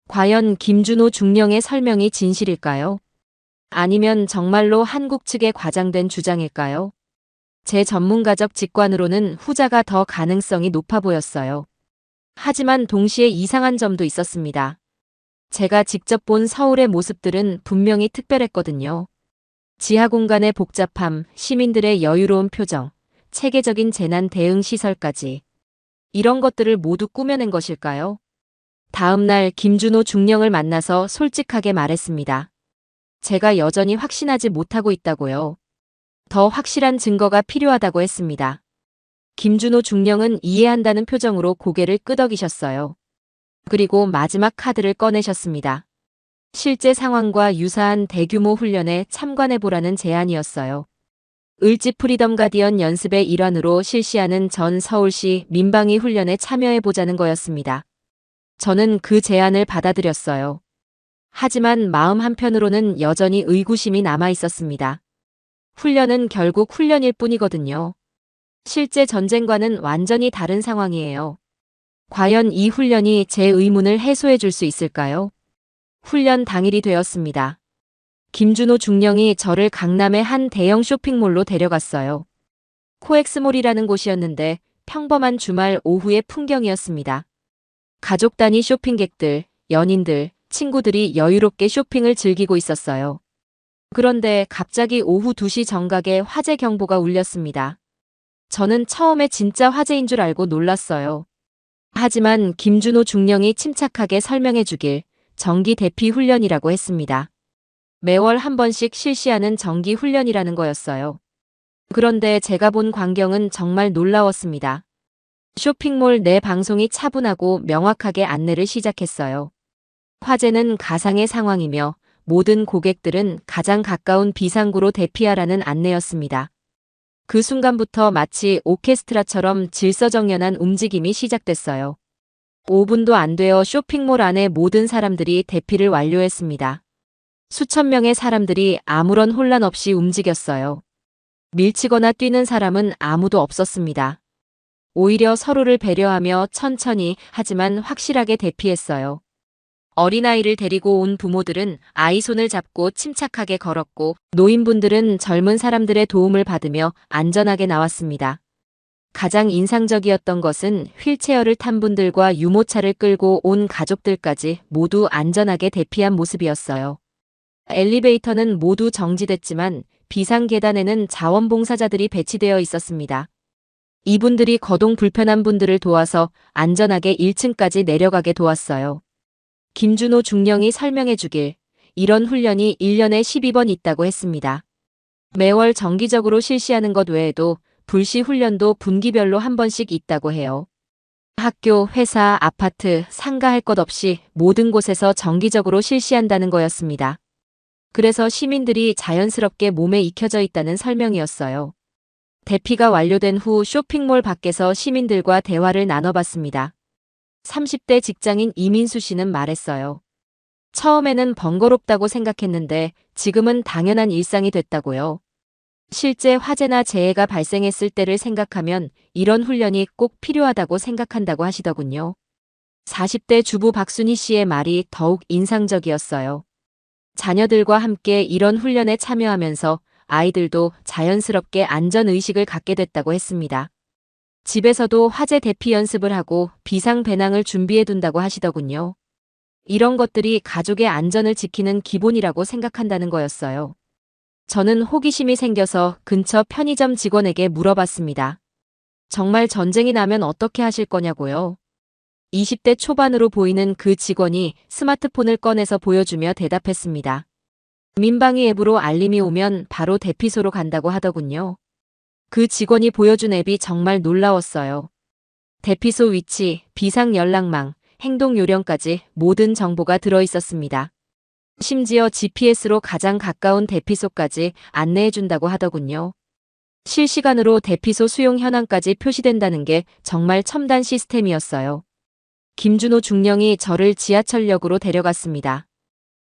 과연 김준호 중령의 설명이 진실일까요? 아니면 정말로 한국 측의 과장된 주장일까요? 제 전문가적 직관으로는 후자가 더 가능성이 높아 보였어요. 하지만 동시에 이상한 점도 있었습니다. 제가 직접 본 서울의 모습들은 분명히 특별했거든요. 지하 공간의 복잡함, 시민들의 여유로운 표정, 체계적인 재난 대응 시설까지. 이런 것들을 모두 꾸며낸 것일까요? 다음 날 김준호 중령을 만나서 솔직하게 말했습니다. 제가 여전히 확신하지 못하고 있다고요. 더 확실한 증거가 필요하다고 했습니다. 김준호 중령은 이해한다는 표정으로 고개를 끄덕이셨어요. 그리고 마지막 카드를 꺼내셨습니다. 실제 상황과 유사한 대규모 훈련에 참관해보라는 제안이었어요. 을지 프리덤 가디언 연습의 일환으로 실시하는 전 서울시 민방위 훈련에 참여해보자는 거였습니다. 저는 그 제안을 받아들였어요. 하지만 마음 한편으로는 여전히 의구심이 남아 있었습니다. 훈련은 결국 훈련일 뿐이거든요. 실제 전쟁과는 완전히 다른 상황이에요. 과연 이 훈련이 제 의문을 해소해 줄 수 있을까요? 훈련 당일이 되었습니다. 김준호 중령이 저를 강남의 한 대형 쇼핑몰로 데려갔어요. 코엑스몰이라는 곳이었는데 평범한 주말 오후의 풍경이었습니다. 가족 단위 쇼핑객들, 연인들, 친구들이 여유롭게 쇼핑을 즐기고 있었어요. 그런데 갑자기 오후 2시 정각에 화재 경보가 울렸습니다. 저는 처음에 진짜 화재인 줄 알고 놀랐어요. 하지만 김준호 중령이 침착하게 설명해 주길 정기 대피 훈련이라고 했습니다. 매월 한 번씩 실시하는 정기 훈련이라는 거였어요. 그런데 제가 본 광경은 정말 놀라웠습니다. 쇼핑몰 내 방송이 차분하고 명확하게 안내를 시작했어요. 화재는 가상의 상황이며 모든 고객들은 가장 가까운 비상구로 대피하라는 안내였습니다. 그 순간부터 마치 오케스트라처럼 질서정연한 움직임이 시작됐어요. 5분도 안 되어 쇼핑몰 안의 모든 사람들이 대피를 완료했습니다. 수천 명의 사람들이 아무런 혼란 없이 움직였어요. 밀치거나 뛰는 사람은 아무도 없었습니다. 오히려 서로를 배려하며 천천히 하지만 확실하게 대피했어요. 어린아이를 데리고 온 부모들은 아이 손을 잡고 침착하게 걸었고 노인분들은 젊은 사람들의 도움을 받으며 안전하게 나왔습니다. 가장 인상적이었던 것은 휠체어를 탄 분들과 유모차를 끌고 온 가족들까지 모두 안전하게 대피한 모습이었어요. 엘리베이터는 모두 정지됐지만 비상계단에는 자원봉사자들이 배치되어 있었습니다. 이분들이 거동 불편한 분들을 도와서 안전하게 1층까지 내려가게 도왔어요. 김준호 중령이 설명해 주길 이런 훈련이 1년에 12번 있다고 했습니다. 매월 정기적으로 실시하는 것 외에도 불시 훈련도 분기별로 한 번씩 있다고 해요. 학교, 회사, 아파트, 상가 할 것 없이 모든 곳에서 정기적으로 실시한다는 거였습니다. 그래서 시민들이 자연스럽게 몸에 익혀져 있다는 설명이었어요. 대피가 완료된 후 쇼핑몰 밖에서 시민들과 대화를 나눠봤습니다. 30대 직장인 이민수 씨는 말했어요. 처음에는 번거롭다고 생각했는데 지금은 당연한 일상이 됐다고요. 실제 화재나 재해가 발생했을 때를 생각하면 이런 훈련이 꼭 필요하다고 생각한다고 하시더군요. 40대 주부 박순희 씨의 말이 더욱 인상적이었어요. 자녀들과 함께 이런 훈련에 참여하면서 아이들도 자연스럽게 안전의식을 갖게 됐다고 했습니다. 집에서도 화재 대피 연습을 하고 비상 배낭을 준비해 둔다고 하시더군요. 이런 것들이 가족의 안전을 지키는 기본이라고 생각한다는 거였어요. 저는 호기심이 생겨서 근처 편의점 직원에게 물어봤습니다. 정말 전쟁이 나면 어떻게 하실 거냐고요? 20대 초반으로 보이는 그 직원이 스마트폰을 꺼내서 보여주며 대답했습니다. 민방위 앱으로 알림이 오면 바로 대피소로 간다고 하더군요. 그 직원이 보여준 앱이 정말 놀라웠어요. 대피소 위치, 비상 연락망, 행동 요령까지 모든 정보가 들어 있었습니다. 심지어 GPS로 가장 가까운 대피소까지 안내해준다고 하더군요. 실시간으로 대피소 수용 현황까지 표시된다는 게 정말 첨단 시스템이었어요. 김준호 중령이 저를 지하철역으로 데려갔습니다.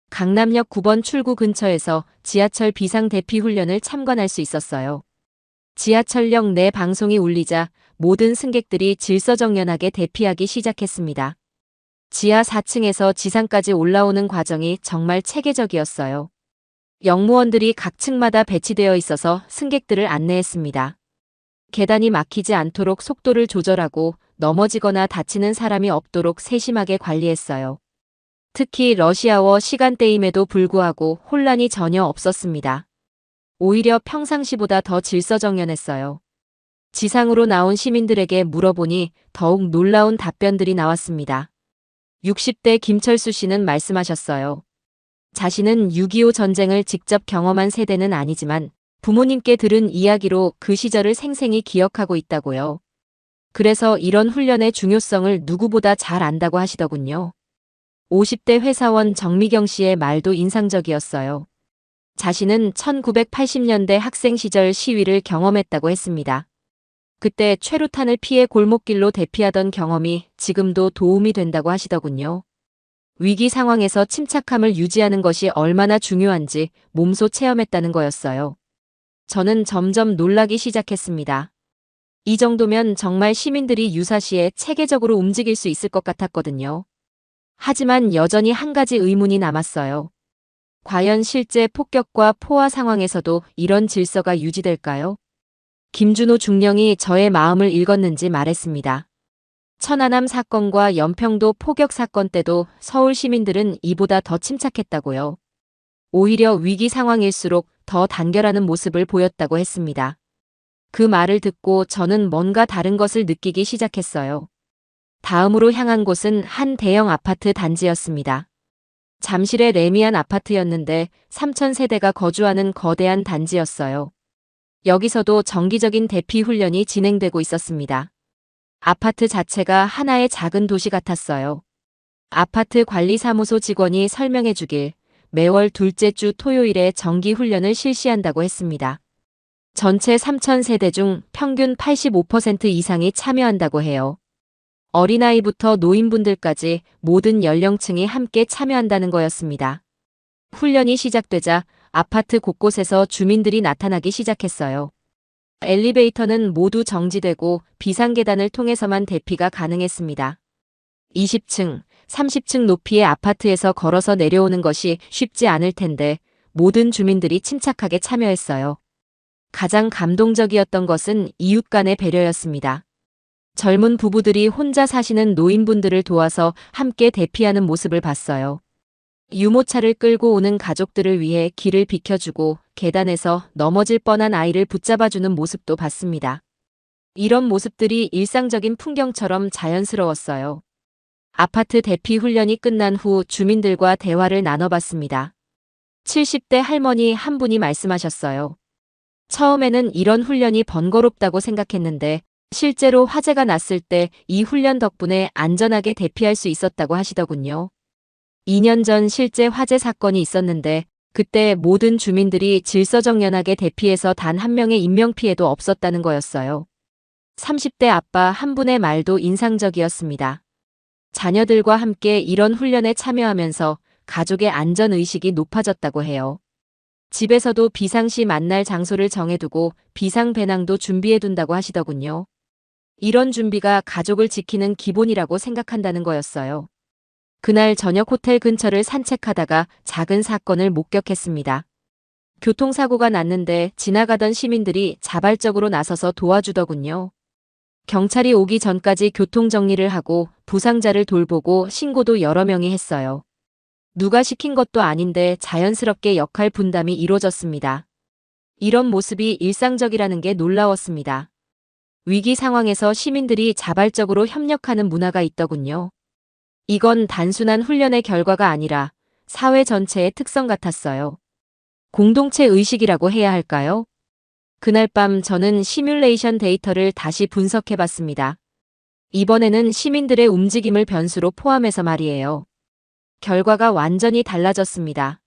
강남역 9번 출구 근처에서 지하철 비상 대피 훈련을 참관할 수 있었어요. 지하철역 내 방송이 울리자 모든 승객들이 질서정연하게 대피하기 시작했습니다. 지하 4층에서 지상까지 올라오는 과정이 정말 체계적이었어요. 역무원들이 각 층마다 배치되어 있어서 승객들을 안내했습니다. 계단이 막히지 않도록 속도를 조절하고 넘어지거나 다치는 사람이 없도록 세심하게 관리했어요. 특히 러시아워 시간대임에도 불구하고 혼란이 전혀 없었습니다. 오히려 평상시보다 더 질서정연했어요. 지상으로 나온 시민들에게 물어보니 더욱 놀라운 답변들이 나왔습니다. 60대 김철수 씨는 말씀하셨어요. 자신은 6.25 전쟁을 직접 경험한 세대는 아니지만 부모님께 들은 이야기로 그 시절을 생생히 기억하고 있다고요. 그래서 이런 훈련의 중요성을 누구보다 잘 안다고 하시더군요. 50대 회사원 정미경 씨의 말도 인상적이었어요. 자신은 1980년대 학생 시절 시위를 경험했다고 했습니다. 그때 최루탄을 피해 골목길로 대피하던 경험이 지금도 도움이 된다고 하시더군요. 위기 상황에서 침착함을 유지하는 것이 얼마나 중요한지 몸소 체험했다는 거였어요. 저는 점점 놀라기 시작했습니다. 이 정도면 정말 시민들이 유사시에 체계적으로 움직일 수 있을 것 같았거든요. 하지만 여전히 한 가지 의문이 남았어요. 과연 실제 폭격과 포화 상황에서도 이런 질서가 유지될까요? 김준호 중령이 저의 마음을 읽었는지 말했습니다. 천안함 사건과 연평도 포격 사건 때도 서울 시민들은 이보다 더 침착했다고요. 오히려 위기 상황일수록 더 단결하는 모습을 보였다고 했습니다. 그 말을 듣고 저는 뭔가 다른 것을 느끼기 시작했어요. 다음으로 향한 곳은 한 대형 아파트 단지였습니다. 잠실의 레미안 아파트였는데 3,000세대가 거주하는 거대한 단지였어요. 여기서도 정기적인 대피 훈련이 진행되고 있었습니다. 아파트 자체가 하나의 작은 도시 같았어요. 아파트 관리사무소 직원이 설명해 주길 매월 둘째 주 토요일에 정기 훈련을 실시한다고 했습니다. 전체 3,000세대 중 평균 85% 이상이 참여한다고 해요. 어린아이부터 노인분들까지 모든 연령층이 함께 참여한다는 거였습니다. 훈련이 시작되자 아파트 곳곳에서 주민들이 나타나기 시작했어요. 엘리베이터는 모두 정지되고 비상계단을 통해서만 대피가 가능했습니다. 20층, 30층 높이의 아파트에서 걸어서 내려오는 것이 쉽지 않을 텐데 모든 주민들이 침착하게 참여했어요. 가장 감동적이었던 것은 이웃 간의 배려였습니다. 젊은 부부들이 혼자 사시는 노인분들을 도와서 함께 대피하는 모습을 봤어요. 유모차를 끌고 오는 가족들을 위해 길을 비켜주고 계단에서 넘어질 뻔한 아이를 붙잡아주는 모습도 봤습니다. 이런 모습들이 일상적인 풍경처럼 자연스러웠어요. 아파트 대피 훈련이 끝난 후 주민들과 대화를 나눠봤습니다. 70대 할머니 한 분이 말씀하셨어요. 처음에는 이런 훈련이 번거롭다고 생각했는데 실제로 화재가 났을 때 이 훈련 덕분에 안전하게 대피할 수 있었다고 하시더군요. 2년 전 실제 화재 사건이 있었는데 그때 모든 주민들이 질서정연하게 대피해서 단 한 명의 인명피해도 없었다는 거였어요. 30대 아빠 한 분의 말도 인상적이었습니다. 자녀들과 함께 이런 훈련에 참여하면서 가족의 안전의식이 높아졌다고 해요. 집에서도 비상시 만날 장소를 정해두고 비상배낭도 준비해둔다고 하시더군요. 이런 준비가 가족을 지키는 기본이라고 생각한다는 거였어요. 그날 저녁 호텔 근처를 산책하다가 작은 사건을 목격했습니다. 교통사고가 났는데 지나가던 시민들이 자발적으로 나서서 도와주더군요. 경찰이 오기 전까지 교통정리를 하고 부상자를 돌보고 신고도 여러 명이 했어요. 누가 시킨 것도 아닌데 자연스럽게 역할 분담이 이루어졌습니다. 이런 모습이 일상적이라는 게 놀라웠습니다. 위기 상황에서 시민들이 자발적으로 협력하는 문화가 있더군요. 이건 단순한 훈련의 결과가 아니라 사회 전체의 특성 같았어요. 공동체 의식이라고 해야 할까요? 그날 밤 저는 시뮬레이션 데이터를 다시 분석해봤습니다. 이번에는 시민들의 움직임을 변수로 포함해서 말이에요. 결과가 완전히 달라졌습니다.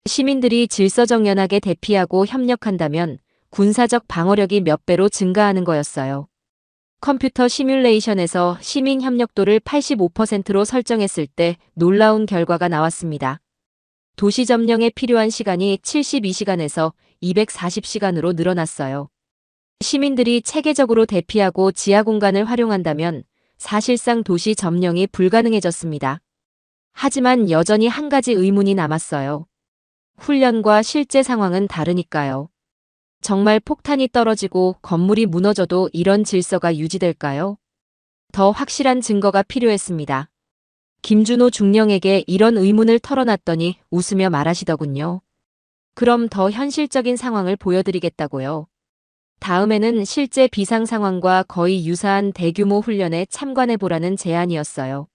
시민들이 질서정연하게 대피하고 협력한다면 군사적 방어력이 몇 배로 증가하는 거였어요. 컴퓨터 시뮬레이션에서 시민 협력도를 85%로 설정했을 때 놀라운 결과가 나왔습니다. 도시 점령에 필요한 시간이 72시간에서 240시간으로 늘어났어요. 시민들이 체계적으로 대피하고 지하 공간을 활용한다면 사실상 도시 점령이 불가능해졌습니다. 하지만 여전히 한 가지 의문이 남았어요. 훈련과 실제 상황은 다르니까요. 정말 폭탄이 떨어지고 건물이 무너져도 이런 질서가 유지될까요? 더 확실한 증거가 필요했습니다. 김준호 중령에게 이런 의문을 털어놨더니 웃으며 말하시더군요. 그럼 더 현실적인 상황을 보여드리겠다고요. 다음에는 실제 비상 상황과 거의 유사한 대규모 훈련에 참관해보라는 제안이었어요.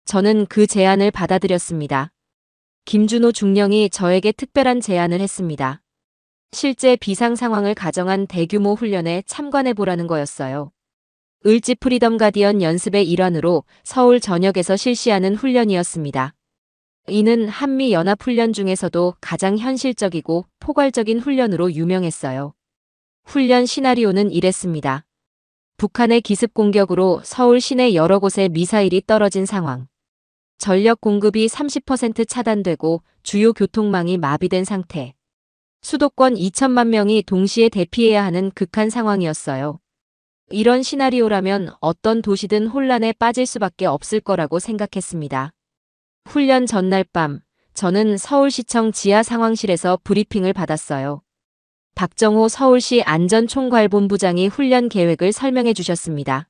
저는 그 제안을 받아들였습니다. 김준호 중령이 저에게 특별한 제안을 했습니다. 실제 비상 상황을 가정한 대규모 훈련에 참관해보라는 거였어요. 을지 프리덤 가디언 연습의 일환으로 서울 전역에서 실시하는 훈련이었습니다. 이는 한미연합훈련 중에서도 가장 현실적이고 포괄적인 훈련으로 유명했어요. 훈련 시나리오는 이랬습니다. 북한의 기습 공격으로 서울 시내 여러 곳에 미사일이 떨어진 상황. 전력 공급이 30% 차단되고 주요 교통망이 마비된 상태. 수도권 2천만 명이 동시에 대피해야 하는 극한 상황이었어요. 이런 시나리오라면 어떤 도시든 혼란에 빠질 수밖에 없을 거라고 생각했습니다. 훈련 전날 밤, 저는 서울시청 지하 상황실에서 브리핑을 받았어요. 박정호 서울시 안전총괄본부장이 훈련 계획을 설명해 주셨습니다.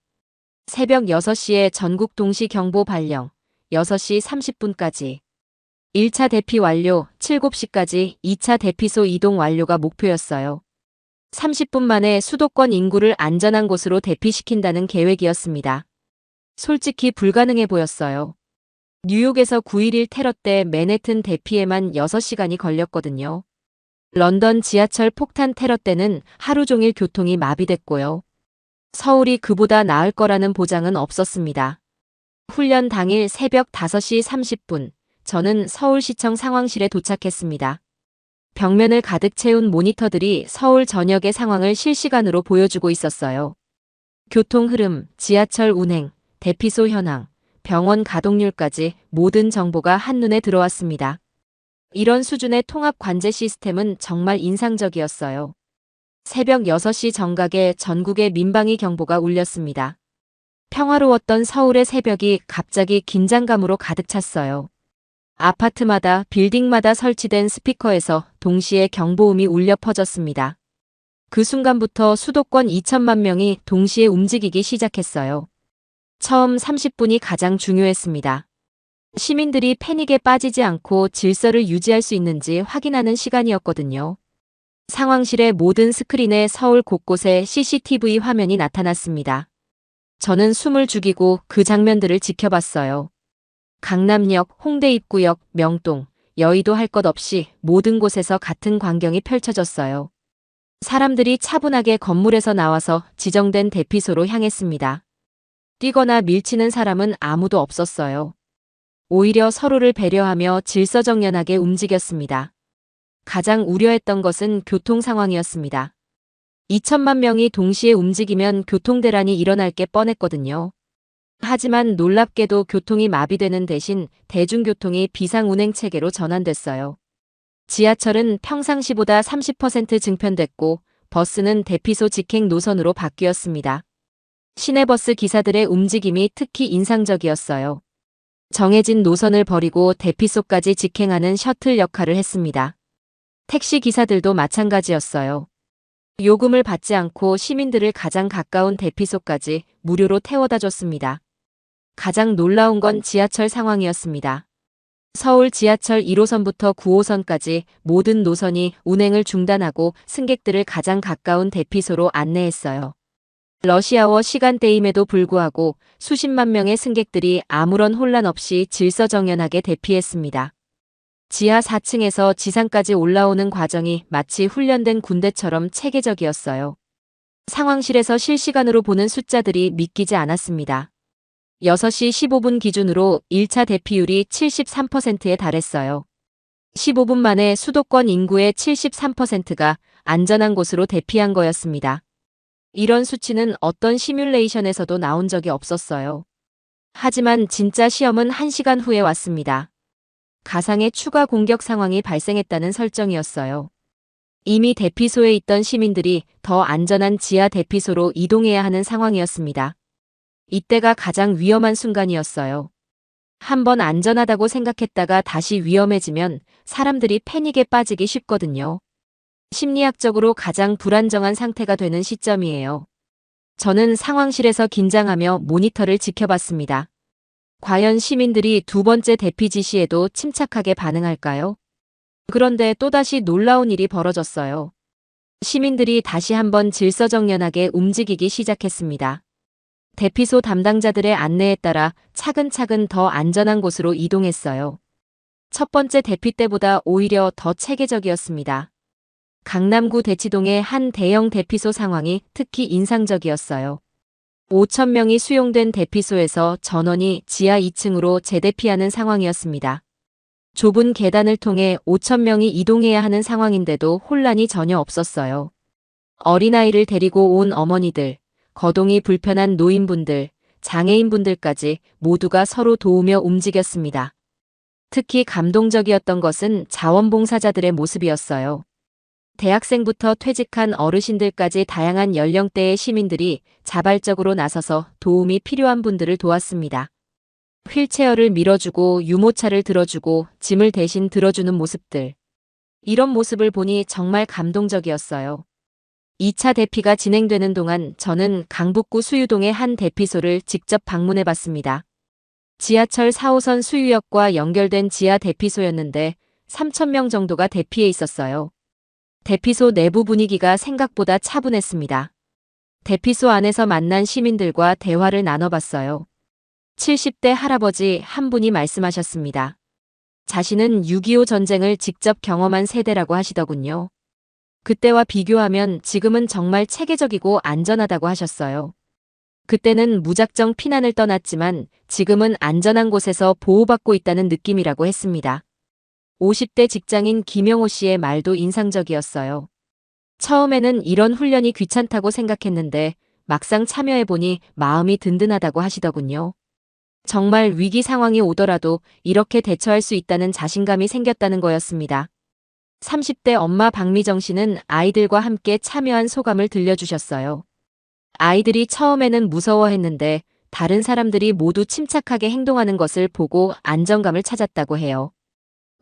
새벽 6시에 전국 동시 경보 발령, 6시 30분까지. 1차 대피 완료, 7시까지 2차 대피소 이동 완료가 목표였어요. 30분 만에 수도권 인구를 안전한 곳으로 대피시킨다는 계획이었습니다. 솔직히 불가능해 보였어요. 뉴욕에서 9.11 테러 때 맨해튼 대피에만 6시간이 걸렸거든요. 런던 지하철 폭탄 테러 때는 하루 종일 교통이 마비됐고요. 서울이 그보다 나을 거라는 보장은 없었습니다. 훈련 당일 새벽 5시 30분, 저는 서울시청 상황실에 도착했습니다. 벽면을 가득 채운 모니터들이 서울 전역의 상황을 실시간으로 보여주고 있었어요. 교통 흐름, 지하철 운행, 대피소 현황, 병원 가동률까지 모든 정보가 한눈에 들어왔습니다. 이런 수준의 통합 관제 시스템은 정말 인상적이었어요. 새벽 6시 정각에 전국의 민방위 경보가 울렸습니다. 평화로웠던 서울의 새벽이 갑자기 긴장감으로 가득 찼어요. 아파트마다 빌딩마다 설치된 스피커에서 동시에 경보음이 울려 퍼졌습니다. 그 순간부터 수도권 2천만 명이 동시에 움직이기 시작했어요. 처음 30분이 가장 중요했습니다. 시민들이 패닉에 빠지지 않고 질서를 유지할 수 있는지 확인하는 시간이었거든요. 상황실의 모든 스크린에 서울 곳곳에 CCTV 화면이 나타났습니다. 저는 숨을 죽이고 그 장면들을 지켜봤어요. 강남역, 홍대 입구역, 명동, 여의도 할 것 없이 모든 곳에서 같은 광경이 펼쳐졌어요. 사람들이 차분하게 건물에서 나와서 지정된 대피소로 향했습니다. 뛰거나 밀치는 사람은 아무도 없었어요. 오히려 서로를 배려하며 질서정연하게 움직였습니다. 가장 우려했던 것은 교통 상황이었습니다. 2천만 명이 동시에 움직이면 교통대란이 일어날 게 뻔했거든요. 하지만 놀랍게도 교통이 마비되는 대신 대중교통이 비상운행 체계로 전환됐어요. 지하철은 평상시보다 30% 증편됐고 버스는 대피소 직행 노선으로 바뀌었습니다. 시내버스 기사들의 움직임이 특히 인상적이었어요. 정해진 노선을 버리고 대피소까지 직행하는 셔틀 역할을 했습니다. 택시 기사들도 마찬가지였어요. 요금을 받지 않고 시민들을 가장 가까운 대피소까지 무료로 태워다 줬습니다. 가장 놀라운 건 지하철 상황이었습니다. 서울 지하철 1호선부터 9호선까지 모든 노선이 운행을 중단하고 승객들을 가장 가까운 대피소로 안내했어요. 러시아워 시간대임에도 불구하고 수십만 명의 승객들이 아무런 혼란 없이 질서정연하게 대피했습니다. 지하 4층에서 지상까지 올라오는 과정이 마치 훈련된 군대처럼 체계적이었어요. 상황실에서 실시간으로 보는 숫자들이 믿기지 않았습니다. 6시 15분 기준으로 1차 대피율이 73%에 달했어요. 15분 만에 수도권 인구의 73%가 안전한 곳으로 대피한 거였습니다. 이런 수치는 어떤 시뮬레이션에서도 나온 적이 없었어요. 하지만 진짜 시험은 1시간 후에 왔습니다. 가상의 추가 공격 상황이 발생했다는 설정이었어요. 이미 대피소에 있던 시민들이 더 안전한 지하 대피소로 이동해야 하는 상황이었습니다. 이때가 가장 위험한 순간이었어요. 한번 안전하다고 생각했다가 다시 위험해지면 사람들이 패닉에 빠지기 쉽거든요. 심리학적으로 가장 불안정한 상태가 되는 시점이에요. 저는 상황실에서 긴장하며 모니터를 지켜봤습니다. 과연 시민들이 두 번째 대피 지시에도 침착하게 반응할까요? 그런데 또다시 놀라운 일이 벌어졌어요. 시민들이 다시 한번 질서정연하게 움직이기 시작했습니다. 대피소 담당자들의 안내에 따라 차근차근 더 안전한 곳으로 이동했어요. 첫 번째 대피 때보다 오히려 더 체계적이었습니다. 강남구 대치동의 한 대형 대피소 상황이 특히 인상적이었어요. 5,000명이 수용된 대피소에서 전원이 지하 2층으로 재대피하는 상황이었습니다. 좁은 계단을 통해 5,000명이 이동해야 하는 상황인데도 혼란이 전혀 없었어요. 어린아이를 데리고 온 어머니들, 거동이 불편한 노인분들, 장애인분들까지 모두가 서로 도우며 움직였습니다. 특히 감동적이었던 것은 자원봉사자들의 모습이었어요. 대학생부터 퇴직한 어르신들까지 다양한 연령대의 시민들이 자발적으로 나서서 도움이 필요한 분들을 도왔습니다. 휠체어를 밀어주고 유모차를 들어주고 짐을 대신 들어주는 모습들. 이런 모습을 보니 정말 감동적이었어요. 2차 대피가 진행되는 동안 저는 강북구 수유동의 한 대피소를 직접 방문해 봤습니다. 지하철 4호선 수유역과 연결된 지하 대피소였는데 3,000명 정도가 대피해 있었어요. 대피소 내부 분위기가 생각보다 차분했습니다. 대피소 안에서 만난 시민들과 대화를 나눠봤어요. 70대 할아버지 한 분이 말씀하셨습니다. 자신은 6.25 전쟁을 직접 경험한 세대라고 하시더군요. 그때와 비교하면 지금은 정말 체계적이고 안전하다고 하셨어요. 그때는 무작정 피난을 떠났지만 지금은 안전한 곳에서 보호받고 있다는 느낌이라고 했습니다. 50대 직장인 김영호 씨의 말도 인상적이었어요. 처음에는 이런 훈련이 귀찮다고 생각했는데 막상 참여해보니 마음이 든든하다고 하시더군요. 정말 위기 상황이 오더라도 이렇게 대처할 수 있다는 자신감이 생겼다는 거였습니다. 30대 엄마 박미정 씨는 아이들과 함께 참여한 소감을 들려주셨어요. 아이들이 처음에는 무서워했는데 다른 사람들이 모두 침착하게 행동하는 것을 보고 안정감을 찾았다고 해요.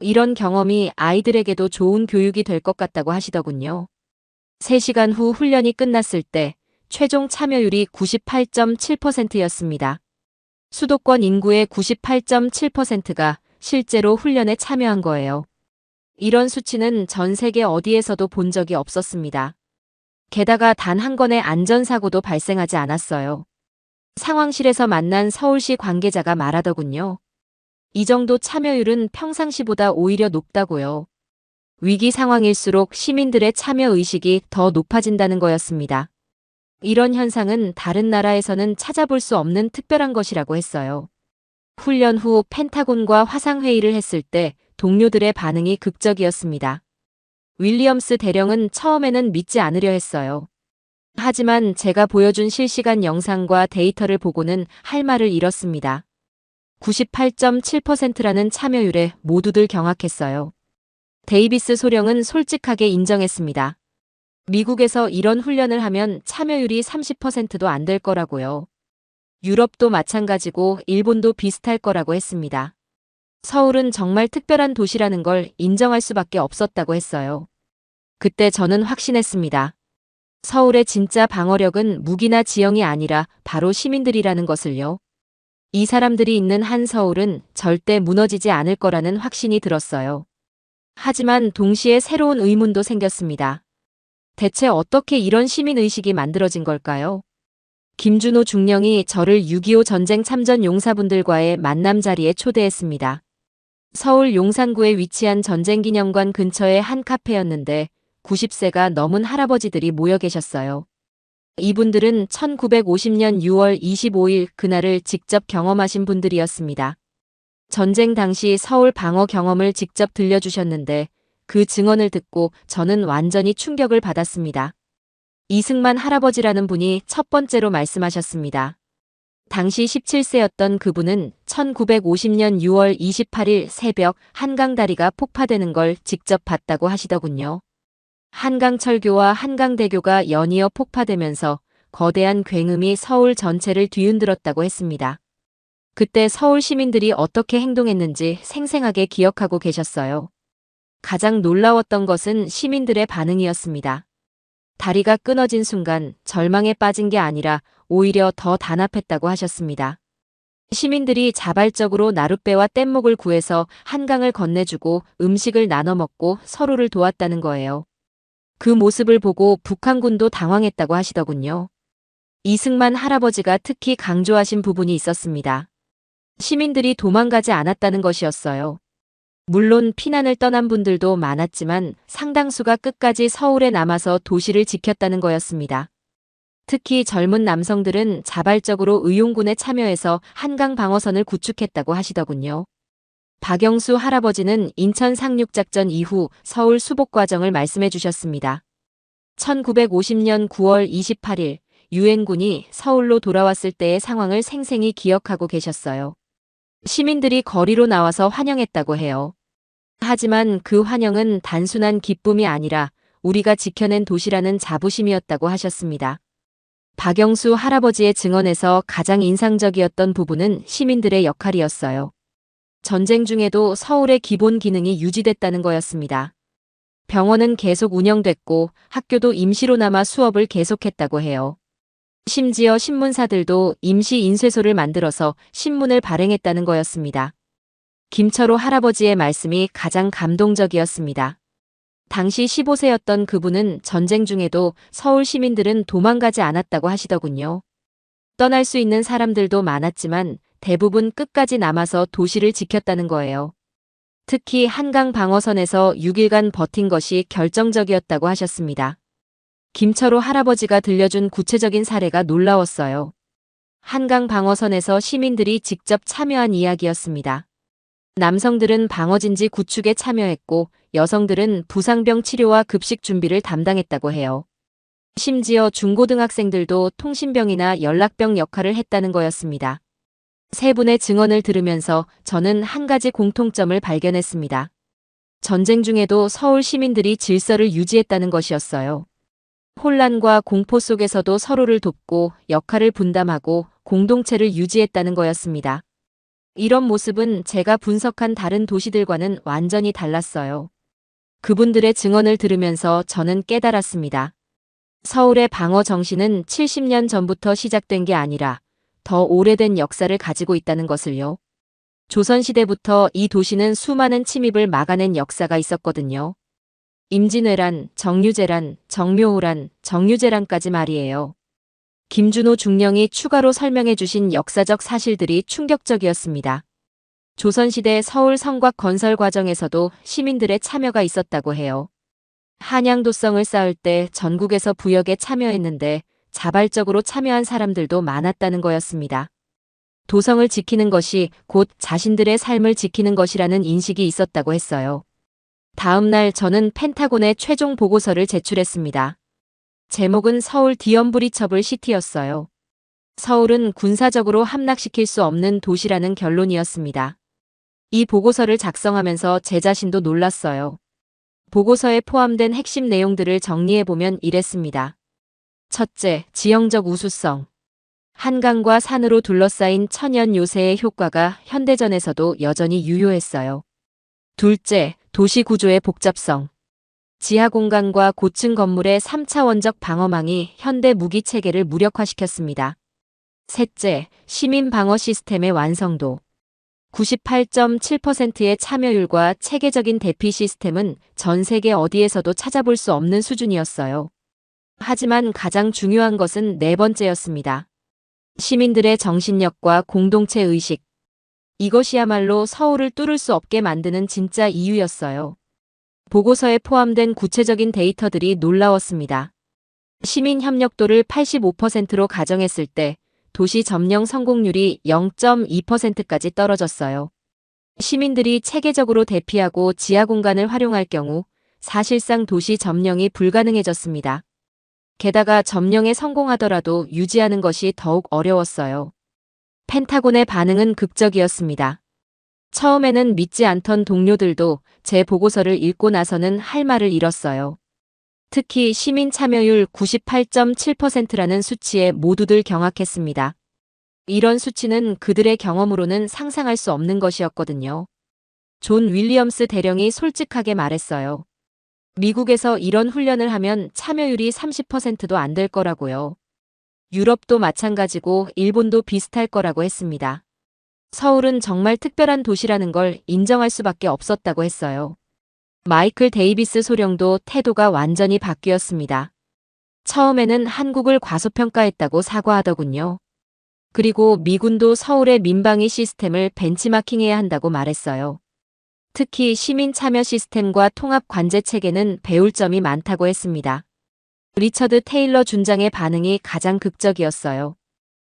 이런 경험이 아이들에게도 좋은 교육이 될 것 같다고 하시더군요. 3시간 후 훈련이 끝났을 때 최종 참여율이 98.7%였습니다. 수도권 인구의 98.7%가 실제로 훈련에 참여한 거예요. 이런 수치는 전 세계 어디에서도 본 적이 없었습니다. 게다가 단 한 건의 안전사고도 발생하지 않았어요. 상황실에서 만난 서울시 관계자가 말하더군요. 이 정도 참여율은 평상시보다 오히려 높다고요. 위기 상황일수록 시민들의 참여 의식이 더 높아진다는 거였습니다. 이런 현상은 다른 나라에서는 찾아볼 수 없는 특별한 것이라고 했어요. 훈련 후 펜타곤과 화상회의를 했을 때 동료들의 반응이 극적이었습니다. 윌리엄스 대령은 처음에는 믿지 않으려 했어요. 하지만 제가 보여준 실시간 영상과 데이터를 보고는 할 말을 잃었습니다. 98.7%라는 참여율에 모두들 경악했어요. 데이비스 소령은 솔직하게 인정했습니다. 미국에서 이런 훈련을 하면 참여율이 30%도 안 될 거라고요. 유럽도 마찬가지고 일본도 비슷할 거라고 했습니다. 서울은 정말 특별한 도시라는 걸 인정할 수밖에 없었다고 했어요. 그때 저는 확신했습니다. 서울의 진짜 방어력은 무기나 지형이 아니라 바로 시민들이라는 것을요. 이 사람들이 있는 한 서울은 절대 무너지지 않을 거라는 확신이 들었어요. 하지만 동시에 새로운 의문도 생겼습니다. 대체 어떻게 이런 시민의식이 만들어진 걸까요? 김준호 중령이 저를 6.25 전쟁 참전 용사분들과의 만남 자리에 초대했습니다. 서울 용산구에 위치한 전쟁기념관 근처의 한 카페였는데 90세가 넘은 할아버지들이 모여 계셨어요. 이분들은 1950년 6월 25일 그날을 직접 경험하신 분들이었습니다. 전쟁 당시 서울 방어 경험을 직접 들려주셨는데 그 증언을 듣고 저는 완전히 충격을 받았습니다. 이승만 할아버지라는 분이 첫 번째로 말씀하셨습니다. 당시 17세였던 그분은 1950년 6월 28일 새벽 한강다리가 폭파되는 걸 직접 봤다고 하시더군요. 한강철교와 한강대교가 연이어 폭파되면서 거대한 굉음이 서울 전체를 뒤흔들었다고 했습니다. 그때 서울 시민들이 어떻게 행동했는지 생생하게 기억하고 계셨어요. 가장 놀라웠던 것은 시민들의 반응이었습니다. 다리가 끊어진 순간 절망에 빠진 게 아니라 오히려 더 단합했다고 하셨습니다. 시민들이 자발적으로 나룻배와 뗏목을 구해서 한강을 건네주고 음식을 나눠 먹고 서로를 도왔다는 거예요. 그 모습을 보고 북한군도 당황했다고 하시더군요. 이승만 할아버지가 특히 강조하신 부분이 있었습니다. 시민들이 도망가지 않았다는 것이었어요. 물론 피난을 떠난 분들도 많았지만 상당수가 끝까지 서울에 남아서 도시를 지켰다는 거였습니다. 특히 젊은 남성들은 자발적으로 의용군에 참여해서 한강 방어선을 구축했다고 하시더군요. 박영수 할아버지는 인천 상륙작전 이후 서울 수복 과정을 말씀해 주셨습니다. 1950년 9월 28일 유엔군이 서울로 돌아왔을 때의 상황을 생생히 기억하고 계셨어요. 시민들이 거리로 나와서 환영했다고 해요. 하지만 그 환영은 단순한 기쁨이 아니라 우리가 지켜낸 도시라는 자부심이었다고 하셨습니다. 박영수 할아버지의 증언에서 가장 인상적이었던 부분은 시민들의 역할이었어요. 전쟁 중에도 서울의 기본 기능이 유지됐다는 거였습니다. 병원은 계속 운영됐고 학교도 임시로나마 수업을 계속했다고 해요. 심지어 신문사들도 임시 인쇄소를 만들어서 신문을 발행했다는 거였습니다. 김철호 할아버지의 말씀이 가장 감동적이었습니다. 당시 15세였던 그분은 전쟁 중에도 서울 시민들은 도망가지 않았다고 하시더군요. 떠날 수 있는 사람들도 많았지만 대부분 끝까지 남아서 도시를 지켰다는 거예요. 특히 한강 방어선에서 6일간 버틴 것이 결정적이었다고 하셨습니다. 김철호 할아버지가 들려준 구체적인 사례가 놀라웠어요. 한강 방어선에서 시민들이 직접 참여한 이야기였습니다. 남성들은 방어진지 구축에 참여했고 여성들은 부상병 치료와 급식 준비를 담당했다고 해요. 심지어 중고등학생들도 통신병이나 연락병 역할을 했다는 거였습니다. 세 분의 증언을 들으면서 저는 한 가지 공통점을 발견했습니다. 전쟁 중에도 서울 시민들이 질서를 유지했다는 것이었어요. 혼란과 공포 속에서도 서로를 돕고 역할을 분담하고 공동체를 유지했다는 거였습니다. 이런 모습은 제가 분석한 다른 도시들과는 완전히 달랐어요. 그분들의 증언을 들으면서 저는 깨달았습니다. 서울의 방어 정신은 70년 전부터 시작된 게 아니라 더 오래된 역사를 가지고 있다는 것을요. 조선시대부터 이 도시는 수많은 침입을 막아낸 역사가 있었거든요. 임진왜란, 정유재란, 정묘호란, 정유재란까지 말이에요. 김준호 중령이 추가로 설명해 주신 역사적 사실들이 충격적이었습니다. 조선시대 서울 성곽 건설 과정에서도 시민들의 참여가 있었다고 해요. 한양도성을 쌓을 때 전국에서 부역에 참여했는데 자발적으로 참여한 사람들도 많았다는 거였습니다. 도성을 지키는 것이 곧 자신들의 삶을 지키는 것이라는 인식이 있었다고 했어요. 다음 날 저는 펜타곤의 최종 보고서를 제출했습니다. 제목은 서울 디언브리처블 시티였어요. 서울은 군사적으로 함락시킬 수 없는 도시라는 결론이었습니다. 이 보고서를 작성하면서 제 자신도 놀랐어요. 보고서에 포함된 핵심 내용들을 정리해보면 이랬습니다. 첫째, 지형적 우수성. 한강과 산으로 둘러싸인 천연 요새의 효과가 현대전에서도 여전히 유효했어요. 둘째, 도시 구조의 복잡성. 지하 공간과 고층 건물의 3차원적 방어망이 현대 무기 체계를 무력화시켰습니다. 셋째, 시민 방어 시스템의 완성도. 98.7%의 참여율과 체계적인 대피 시스템은 전 세계 어디에서도 찾아볼 수 없는 수준이었어요. 하지만 가장 중요한 것은 네 번째였습니다. 시민들의 정신력과 공동체 의식. 이것이야말로 서울을 뚫을 수 없게 만드는 진짜 이유였어요. 보고서에 포함된 구체적인 데이터들이 놀라웠습니다. 시민 협력도를 85%로 가정했을 때 도시 점령 성공률이 0.2%까지 떨어졌어요. 시민들이 체계적으로 대피하고 지하 공간을 활용할 경우 사실상 도시 점령이 불가능해졌습니다. 게다가 점령에 성공하더라도 유지하는 것이 더욱 어려웠어요. 펜타곤의 반응은 극적이었습니다. 처음에는 믿지 않던 동료들도 제 보고서를 읽고 나서는 할 말을 잃었어요. 특히 시민 참여율 98.7%라는 수치에 모두들 경악했습니다. 이런 수치는 그들의 경험으로는 상상할 수 없는 것이었거든요. 존 윌리엄스 대령이 솔직하게 말했어요. 미국에서 이런 훈련을 하면 참여율이 30%도 안 될 거라고요. 유럽도 마찬가지고 일본도 비슷할 거라고 했습니다. 서울은 정말 특별한 도시라는 걸 인정할 수밖에 없었다고 했어요. 마이클 데이비스 소령도 태도가 완전히 바뀌었습니다. 처음에는 한국을 과소평가했다고 사과하더군요. 그리고 미군도 서울의 민방위 시스템을 벤치마킹해야 한다고 말했어요. 특히 시민 참여 시스템과 통합 관제 체계는 배울 점이 많다고 했습니다. 리처드 테일러 준장의 반응이 가장 극적이었어요.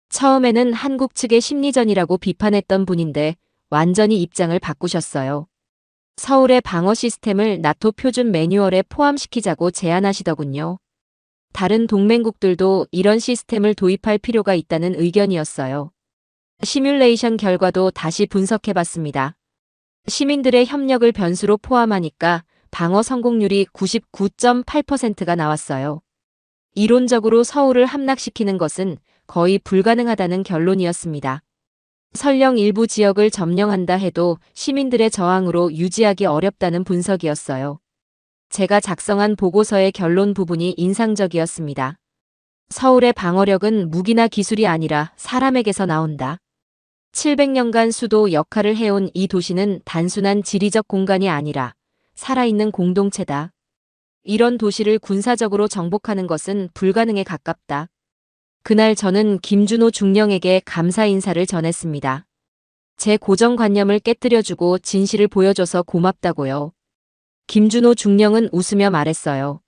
처음에는 한국 측의 심리전이라고 비판했던 분인데 완전히 입장을 바꾸셨어요. 서울의 방어 시스템을 나토 표준 매뉴얼에 포함시키자고 제안하시더군요. 다른 동맹국들도 이런 시스템을 도입할 필요가 있다는 의견이었어요. 시뮬레이션 결과도 다시 분석해봤습니다. 시민들의 협력을 변수로 포함하니까 방어 성공률이 99.8%가 나왔어요. 이론적으로 서울을 함락시키는 것은 거의 불가능하다는 결론이었습니다. 설령 일부 지역을 점령한다 해도 시민들의 저항으로 유지하기 어렵다는 분석이었어요. 제가 작성한 보고서의 결론 부분이 인상적이었습니다. 서울의 방어력은 무기나 기술이 아니라 사람에게서 나온다. 700년간 수도 역할을 해온 이 도시는 단순한 지리적 공간이 아니라 살아있는 공동체다. 이런 도시를 군사적으로 정복하는 것은 불가능에 가깝다. 그날 저는 김준호 중령에게 감사 인사를 전했습니다. 제 고정관념을 깨뜨려주고 진실을 보여줘서 고맙다고요. 김준호 중령은 웃으며 말했어요.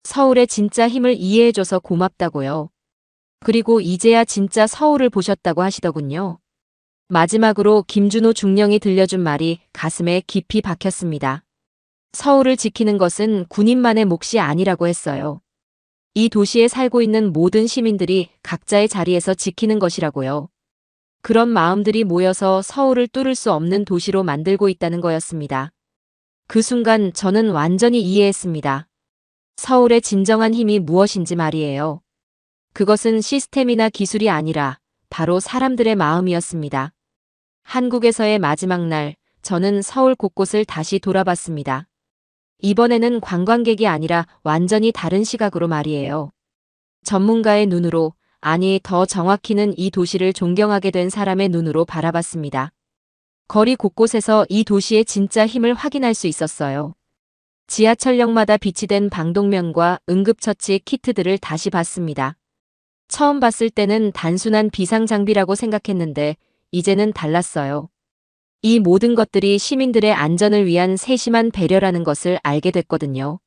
서울의 진짜 힘을 이해해줘서 고맙다고요. 그리고 이제야 진짜 서울을 보셨다고 하시더군요. 마지막으로 김준호 중령이 들려준 말이 가슴에 깊이 박혔습니다. 서울을 지키는 것은 군인만의 몫이 아니라고 했어요. 이 도시에 살고 있는 모든 시민들이 각자의 자리에서 지키는 것이라고요. 그런 마음들이 모여서 서울을 뚫을 수 없는 도시로 만들고 있다는 거였습니다. 그 순간 저는 완전히 이해했습니다. 서울의 진정한 힘이 무엇인지 말이에요. 그것은 시스템이나 기술이 아니라 바로 사람들의 마음이었습니다. 한국에서의 마지막 날, 저는 서울 곳곳을 다시 돌아봤습니다. 이번에는 관광객이 아니라 완전히 다른 시각으로 말이에요. 전문가의 눈으로, 아니 더 정확히는 이 도시를 존경하게 된 사람의 눈으로 바라봤습니다. 거리 곳곳에서 이 도시의 진짜 힘을 확인할 수 있었어요. 지하철역마다 비치된 방독면과 응급처치 키트들을 다시 봤습니다. 처음 봤을 때는 단순한 비상장비라고 생각했는데 이제는 달랐어요. 이 모든 것들이 시민들의 안전을 위한 세심한 배려라는 것을 알게 됐거든요.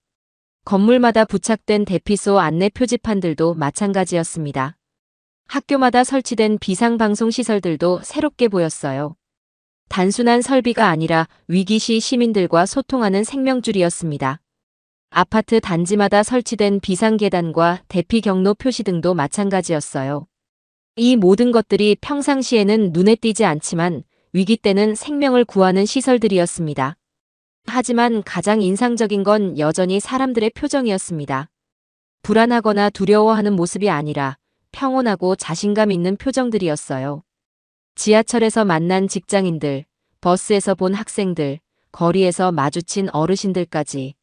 건물마다 부착된 대피소 안내 표지판들도 마찬가지였습니다. 학교마다 설치된 비상방송 시설들도 새롭게 보였어요. 단순한 설비가 아니라 위기시 시민들과 소통하는 생명줄이었습니다. 아파트 단지마다 설치된 비상계단과 대피 경로 표시 등도 마찬가지였어요. 이 모든 것들이 평상시에는 눈에 띄지 않지만 위기 때는 생명을 구하는 시설들이었습니다. 하지만 가장 인상적인 건 여전히 사람들의 표정이었습니다. 불안하거나 두려워하는 모습이 아니라 평온하고 자신감 있는 표정들이었어요. 지하철에서 만난 직장인들, 버스에서 본 학생들, 거리에서 마주친 어르신들까지.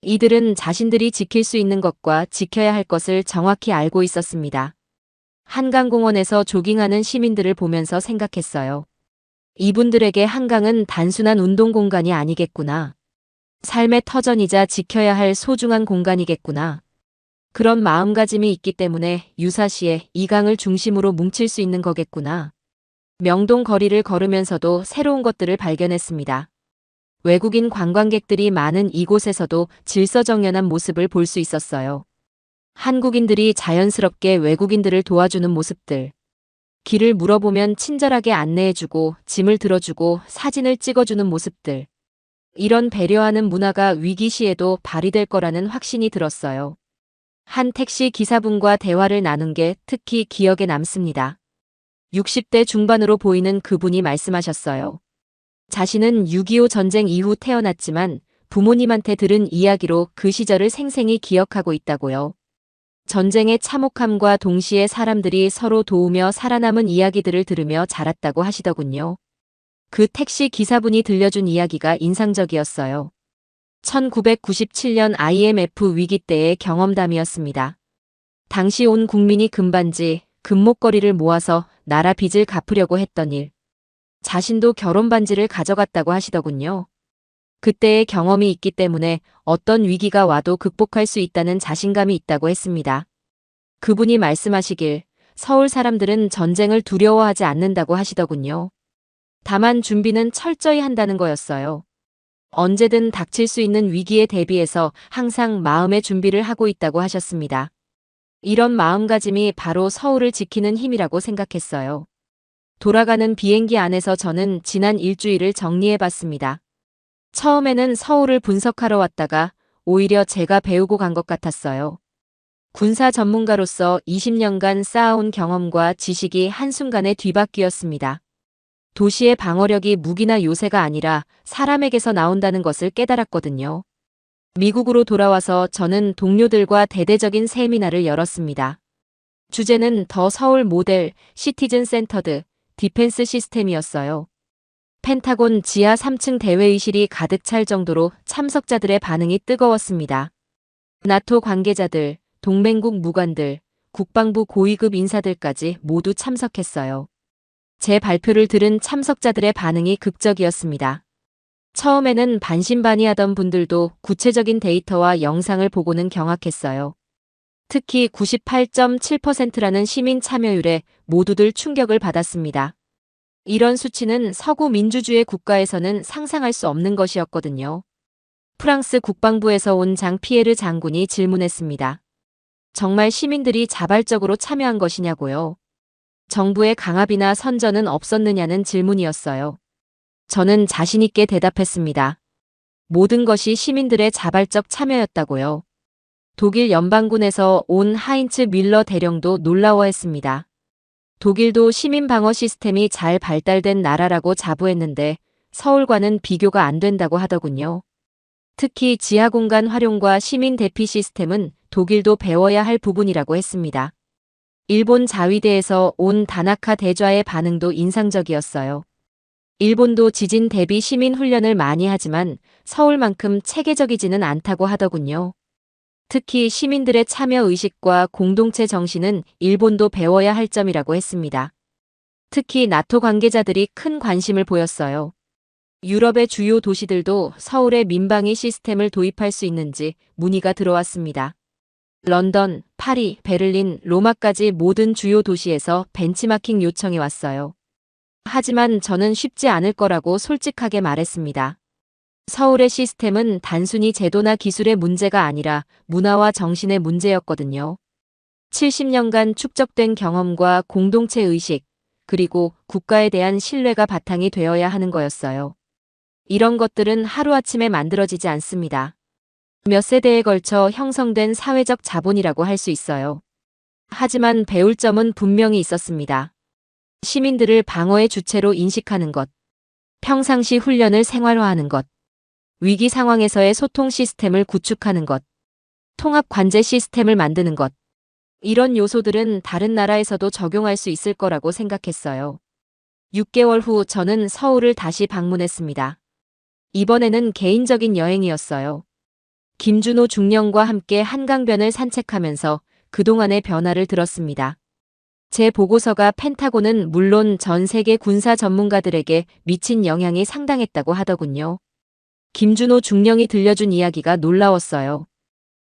이들은 자신들이 지킬 수 있는 것과 지켜야 할 것을 정확히 알고 있었습니다. 한강공원에서 조깅하는 시민들을 보면서 생각했어요. 이분들에게 한강은 단순한 운동 공간이 아니겠구나. 삶의 터전이자 지켜야 할 소중한 공간이겠구나. 그런 마음가짐이 있기 때문에 유사시에 이 강을 중심으로 뭉칠 수 있는 거겠구나. 명동 거리를 걸으면서도 새로운 것들을 발견했습니다. 외국인 관광객들이 많은 이곳에서도 질서정연한 모습을 볼 수 있었어요. 한국인들이 자연스럽게 외국인들을 도와주는 모습들. 길을 물어보면 친절하게 안내해주고 짐을 들어주고 사진을 찍어주는 모습들. 이런 배려하는 문화가 위기 시에도 발휘될 거라는 확신이 들었어요. 한 택시 기사분과 대화를 나눈 게 특히 기억에 남습니다. 60대 중반으로 보이는 그분이 말씀하셨어요. 자신은 6.25 전쟁 이후 태어났지만 부모님한테 들은 이야기로 그 시절을 생생히 기억하고 있다고요. 전쟁의 참혹함과 동시에 사람들이 서로 도우며 살아남은 이야기들을 들으며 자랐다고 하시더군요. 그 택시 기사분이 들려준 이야기가 인상적이었어요. 1997년 IMF 위기 때의 경험담이었습니다. 당시 온 국민이 금반지, 금목걸이를 모아서 나라 빚을 갚으려고 했던 일. 자신도 결혼 반지를 가져갔다고 하시더군요. 그때의 경험이 있기 때문에 어떤 위기가 와도 극복할 수 있다는 자신감이 있다고 했습니다. 그분이 말씀하시길 서울 사람들은 전쟁을 두려워하지 않는다고 하시더군요. 다만 준비는 철저히 한다는 거였어요. 언제든 닥칠 수 있는 위기에 대비해서 항상 마음의 준비를 하고 있다고 하셨습니다. 이런 마음가짐이 바로 서울을 지키는 힘이라고 생각했어요. 돌아가는 비행기 안에서 저는 지난 일주일을 정리해봤습니다. 처음에는 서울을 분석하러 왔다가 오히려 제가 배우고 간 것 같았어요. 군사 전문가로서 20년간 쌓아온 경험과 지식이 한순간에 뒤바뀌었습니다. 도시의 방어력이 무기나 요새가 아니라 사람에게서 나온다는 것을 깨달았거든요. 미국으로 돌아와서 저는 동료들과 대대적인 세미나를 열었습니다. 주제는 더 서울 모델, 시티즌 센터드, 디펜스 시스템이었어요. 펜타곤 지하 3층 대회의실이 가득 찰 정도로 참석자들의 반응이 뜨거웠습니다. 나토 관계자들, 동맹국 무관들, 국방부 고위급 인사들까지 모두 참석했어요. 제 발표를 들은 참석자들의 반응이 극적이었습니다. 처음에는 반신반의하던 분들도 구체적인 데이터와 영상을 보고는 경악했어요. 특히 98.7%라는 시민 참여율에 모두들 충격을 받았습니다. 이런 수치는 서구 민주주의 국가에서는 상상할 수 없는 것이었거든요. 프랑스 국방부에서 온 장 피에르 장군이 질문했습니다. 정말 시민들이 자발적으로 참여한 것이냐고요. 정부의 강압이나 선전은 없었느냐는 질문이었어요. 저는 자신 있게 대답했습니다. 모든 것이 시민들의 자발적 참여였다고요. 독일 연방군에서 온 하인츠 밀러 대령도 놀라워했습니다. 독일도 시민 방어 시스템이 잘 발달된 나라라고 자부했는데 서울과는 비교가 안 된다고 하더군요. 특히 지하 공간 활용과 시민 대피 시스템은 독일도 배워야 할 부분이라고 했습니다. 일본 자위대에서 온 다나카 대좌의 반응도 인상적이었어요. 일본도 지진 대비 시민 훈련을 많이 하지만 서울만큼 체계적이지는 않다고 하더군요. 특히 시민들의 참여 의식과 공동체 정신은 일본도 배워야 할 점이라고 했습니다. 특히 나토 관계자들이 큰 관심을 보였어요. 유럽의 주요 도시들도 서울에 민방위 시스템을 도입할 수 있는지 문의가 들어왔습니다. 런던, 파리, 베를린, 로마까지 모든 주요 도시에서 벤치마킹 요청이 왔어요. 하지만 저는 쉽지 않을 거라고 솔직하게 말했습니다. 서울의 시스템은 단순히 제도나 기술의 문제가 아니라 문화와 정신의 문제였거든요. 70년간 축적된 경험과 공동체 의식, 그리고 국가에 대한 신뢰가 바탕이 되어야 하는 거였어요. 이런 것들은 하루아침에 만들어지지 않습니다. 몇 세대에 걸쳐 형성된 사회적 자본이라고 할 수 있어요. 하지만 배울 점은 분명히 있었습니다. 시민들을 방어의 주체로 인식하는 것, 평상시 훈련을 생활화하는 것, 위기 상황에서의 소통 시스템을 구축하는 것, 통합 관제 시스템을 만드는 것. 이런 요소들은 다른 나라에서도 적용할 수 있을 거라고 생각했어요. 6개월 후 저는 서울을 다시 방문했습니다. 이번에는 개인적인 여행이었어요. 김준호 중령과 함께 한강변을 산책하면서 그동안의 변화를 들었습니다. 제 보고서가 펜타곤은 물론 전 세계 군사 전문가들에게 미친 영향이 상당했다고 하더군요. 김준호 중령이 들려준 이야기가 놀라웠어요.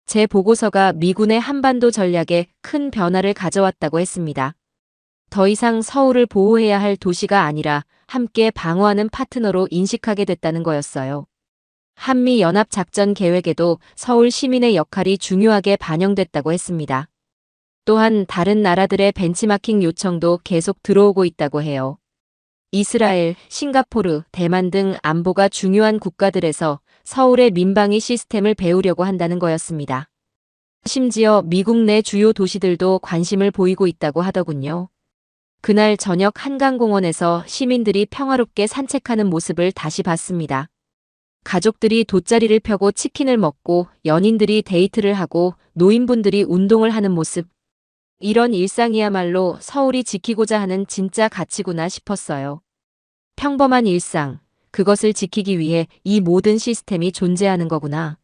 제 보고서가 미군의 한반도 전략에 큰 변화를 가져왔다고 했습니다. 더 이상 서울을 보호해야 할 도시가 아니라 함께 방어하는 파트너로 인식하게 됐다는 거였어요. 한미연합작전 계획에도 서울 시민의 역할이 중요하게 반영됐다고 했습니다. 또한 다른 나라들의 벤치마킹 요청도 계속 들어오고 있다고 해요. 이스라엘, 싱가포르, 대만 등 안보가 중요한 국가들에서 서울의 민방위 시스템을 배우려고 한다는 거였습니다. 심지어 미국 내 주요 도시들도 관심을 보이고 있다고 하더군요. 그날 저녁 한강공원에서 시민들이 평화롭게 산책하는 모습을 다시 봤습니다. 가족들이 돗자리를 펴고 치킨을 먹고 연인들이 데이트를 하고 노인분들이 운동을 하는 모습. 이런 일상이야말로 서울이 지키고자 하는 진짜 가치구나 싶었어요. 평범한 일상, 그것을 지키기 위해 이 모든 시스템이 존재하는 거구나.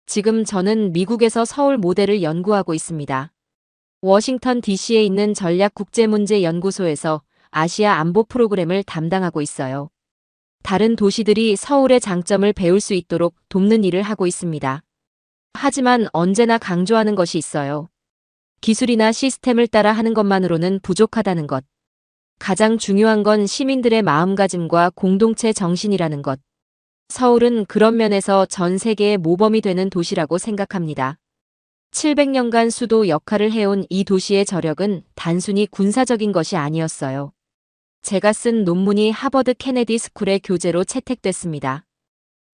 지금 저는 미국에서 서울 모델을 연구하고 있습니다. 워싱턴 DC에 있는 전략국제문제연구소에서 아시아 안보 프로그램을 담당하고 있어요. 다른 도시들이 서울의 장점을 배울 수 있도록 돕는 일을 하고 있습니다. 하지만 언제나 강조하는 것이 있어요. 기술이나 시스템을 따라 하는 것만으로는 부족하다는 것. 가장 중요한 건 시민들의 마음가짐과 공동체 정신이라는 것. 서울은 그런 면에서 전 세계의 모범이 되는 도시라고 생각합니다. 700년간 수도 역할을 해온 이 도시의 저력은 단순히 군사적인 것이 아니었어요. 제가 쓴 논문이 하버드 케네디 스쿨의 교재로 채택됐습니다.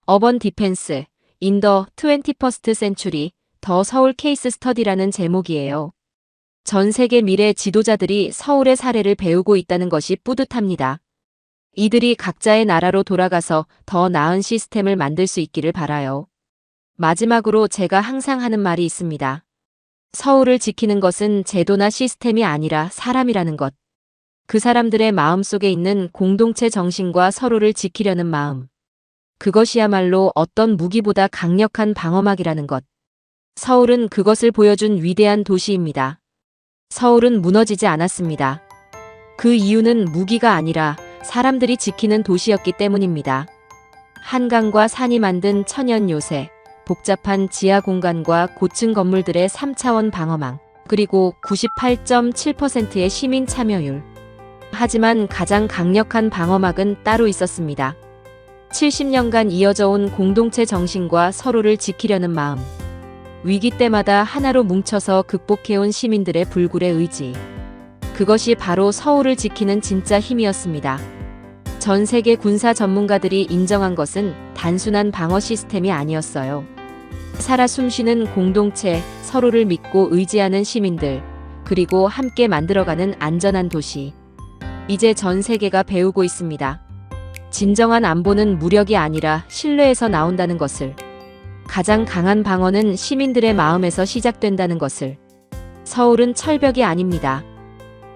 어번 디펜스, 인 더 21st century, 더 서울 케이스 스터디라는 제목이에요. 전 세계 미래 지도자들이 서울의 사례를 배우고 있다는 것이 뿌듯합니다. 이들이 각자의 나라로 돌아가서 더 나은 시스템을 만들 수 있기를 바라요. 마지막으로 제가 항상 하는 말이 있습니다. 서울을 지키는 것은 제도나 시스템이 아니라 사람이라는 것. 그 사람들의 마음속에 있는 공동체 정신과 서로를 지키려는 마음. 그것이야말로 어떤 무기보다 강력한 방어막이라는 것. 서울은 그것을 보여준 위대한 도시입니다. 서울은 무너지지 않았습니다. 그 이유는 무기가 아니라 사람들이 지키는 도시였기 때문입니다. 한강과 산이 만든 천연 요새, 복잡한 지하 공간과 고층 건물들의 3차원 방어망, 그리고 98.7%의 시민 참여율. 하지만 가장 강력한 방어막은 따로 있었습니다. 70년간 이어져 온 공동체 정신과 서로를 지키려는 마음. 위기 때마다 하나로 뭉쳐서 극복해온 시민들의 불굴의 의지. 그것이 바로 서울을 지키는 진짜 힘이었습니다. 전 세계 군사 전문가들이 인정한 것은 단순한 방어 시스템이 아니었어요. 살아 숨쉬는 공동체, 서로를 믿고 의지하는 시민들, 그리고 함께 만들어가는 안전한 도시. 이제 전 세계가 배우고 있습니다. 진정한 안보는 무력이 아니라 신뢰에서 나온다는 것을. 가장 강한 방어는 시민들의 마음에서 시작된다는 것을. 서울은 철벽이 아닙니다.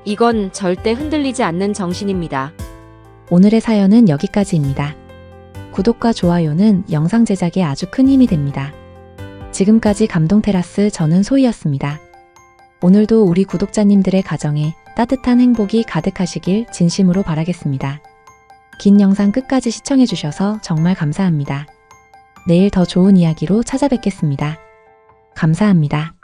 이건 절대 흔들리지 않는 정신입니다. 오늘의 사연은 여기까지입니다. 구독과 좋아요는 영상 제작에 아주 큰 힘이 됩니다. 지금까지 감동테라스 저는 소희였습니다. 오늘도 우리 구독자님들의 가정에 따뜻한 행복이 가득하시길 진심으로 바라겠습니다. 긴 영상 끝까지 시청해주셔서 정말 감사합니다. 내일 더 좋은 이야기로 찾아뵙겠습니다. 감사합니다.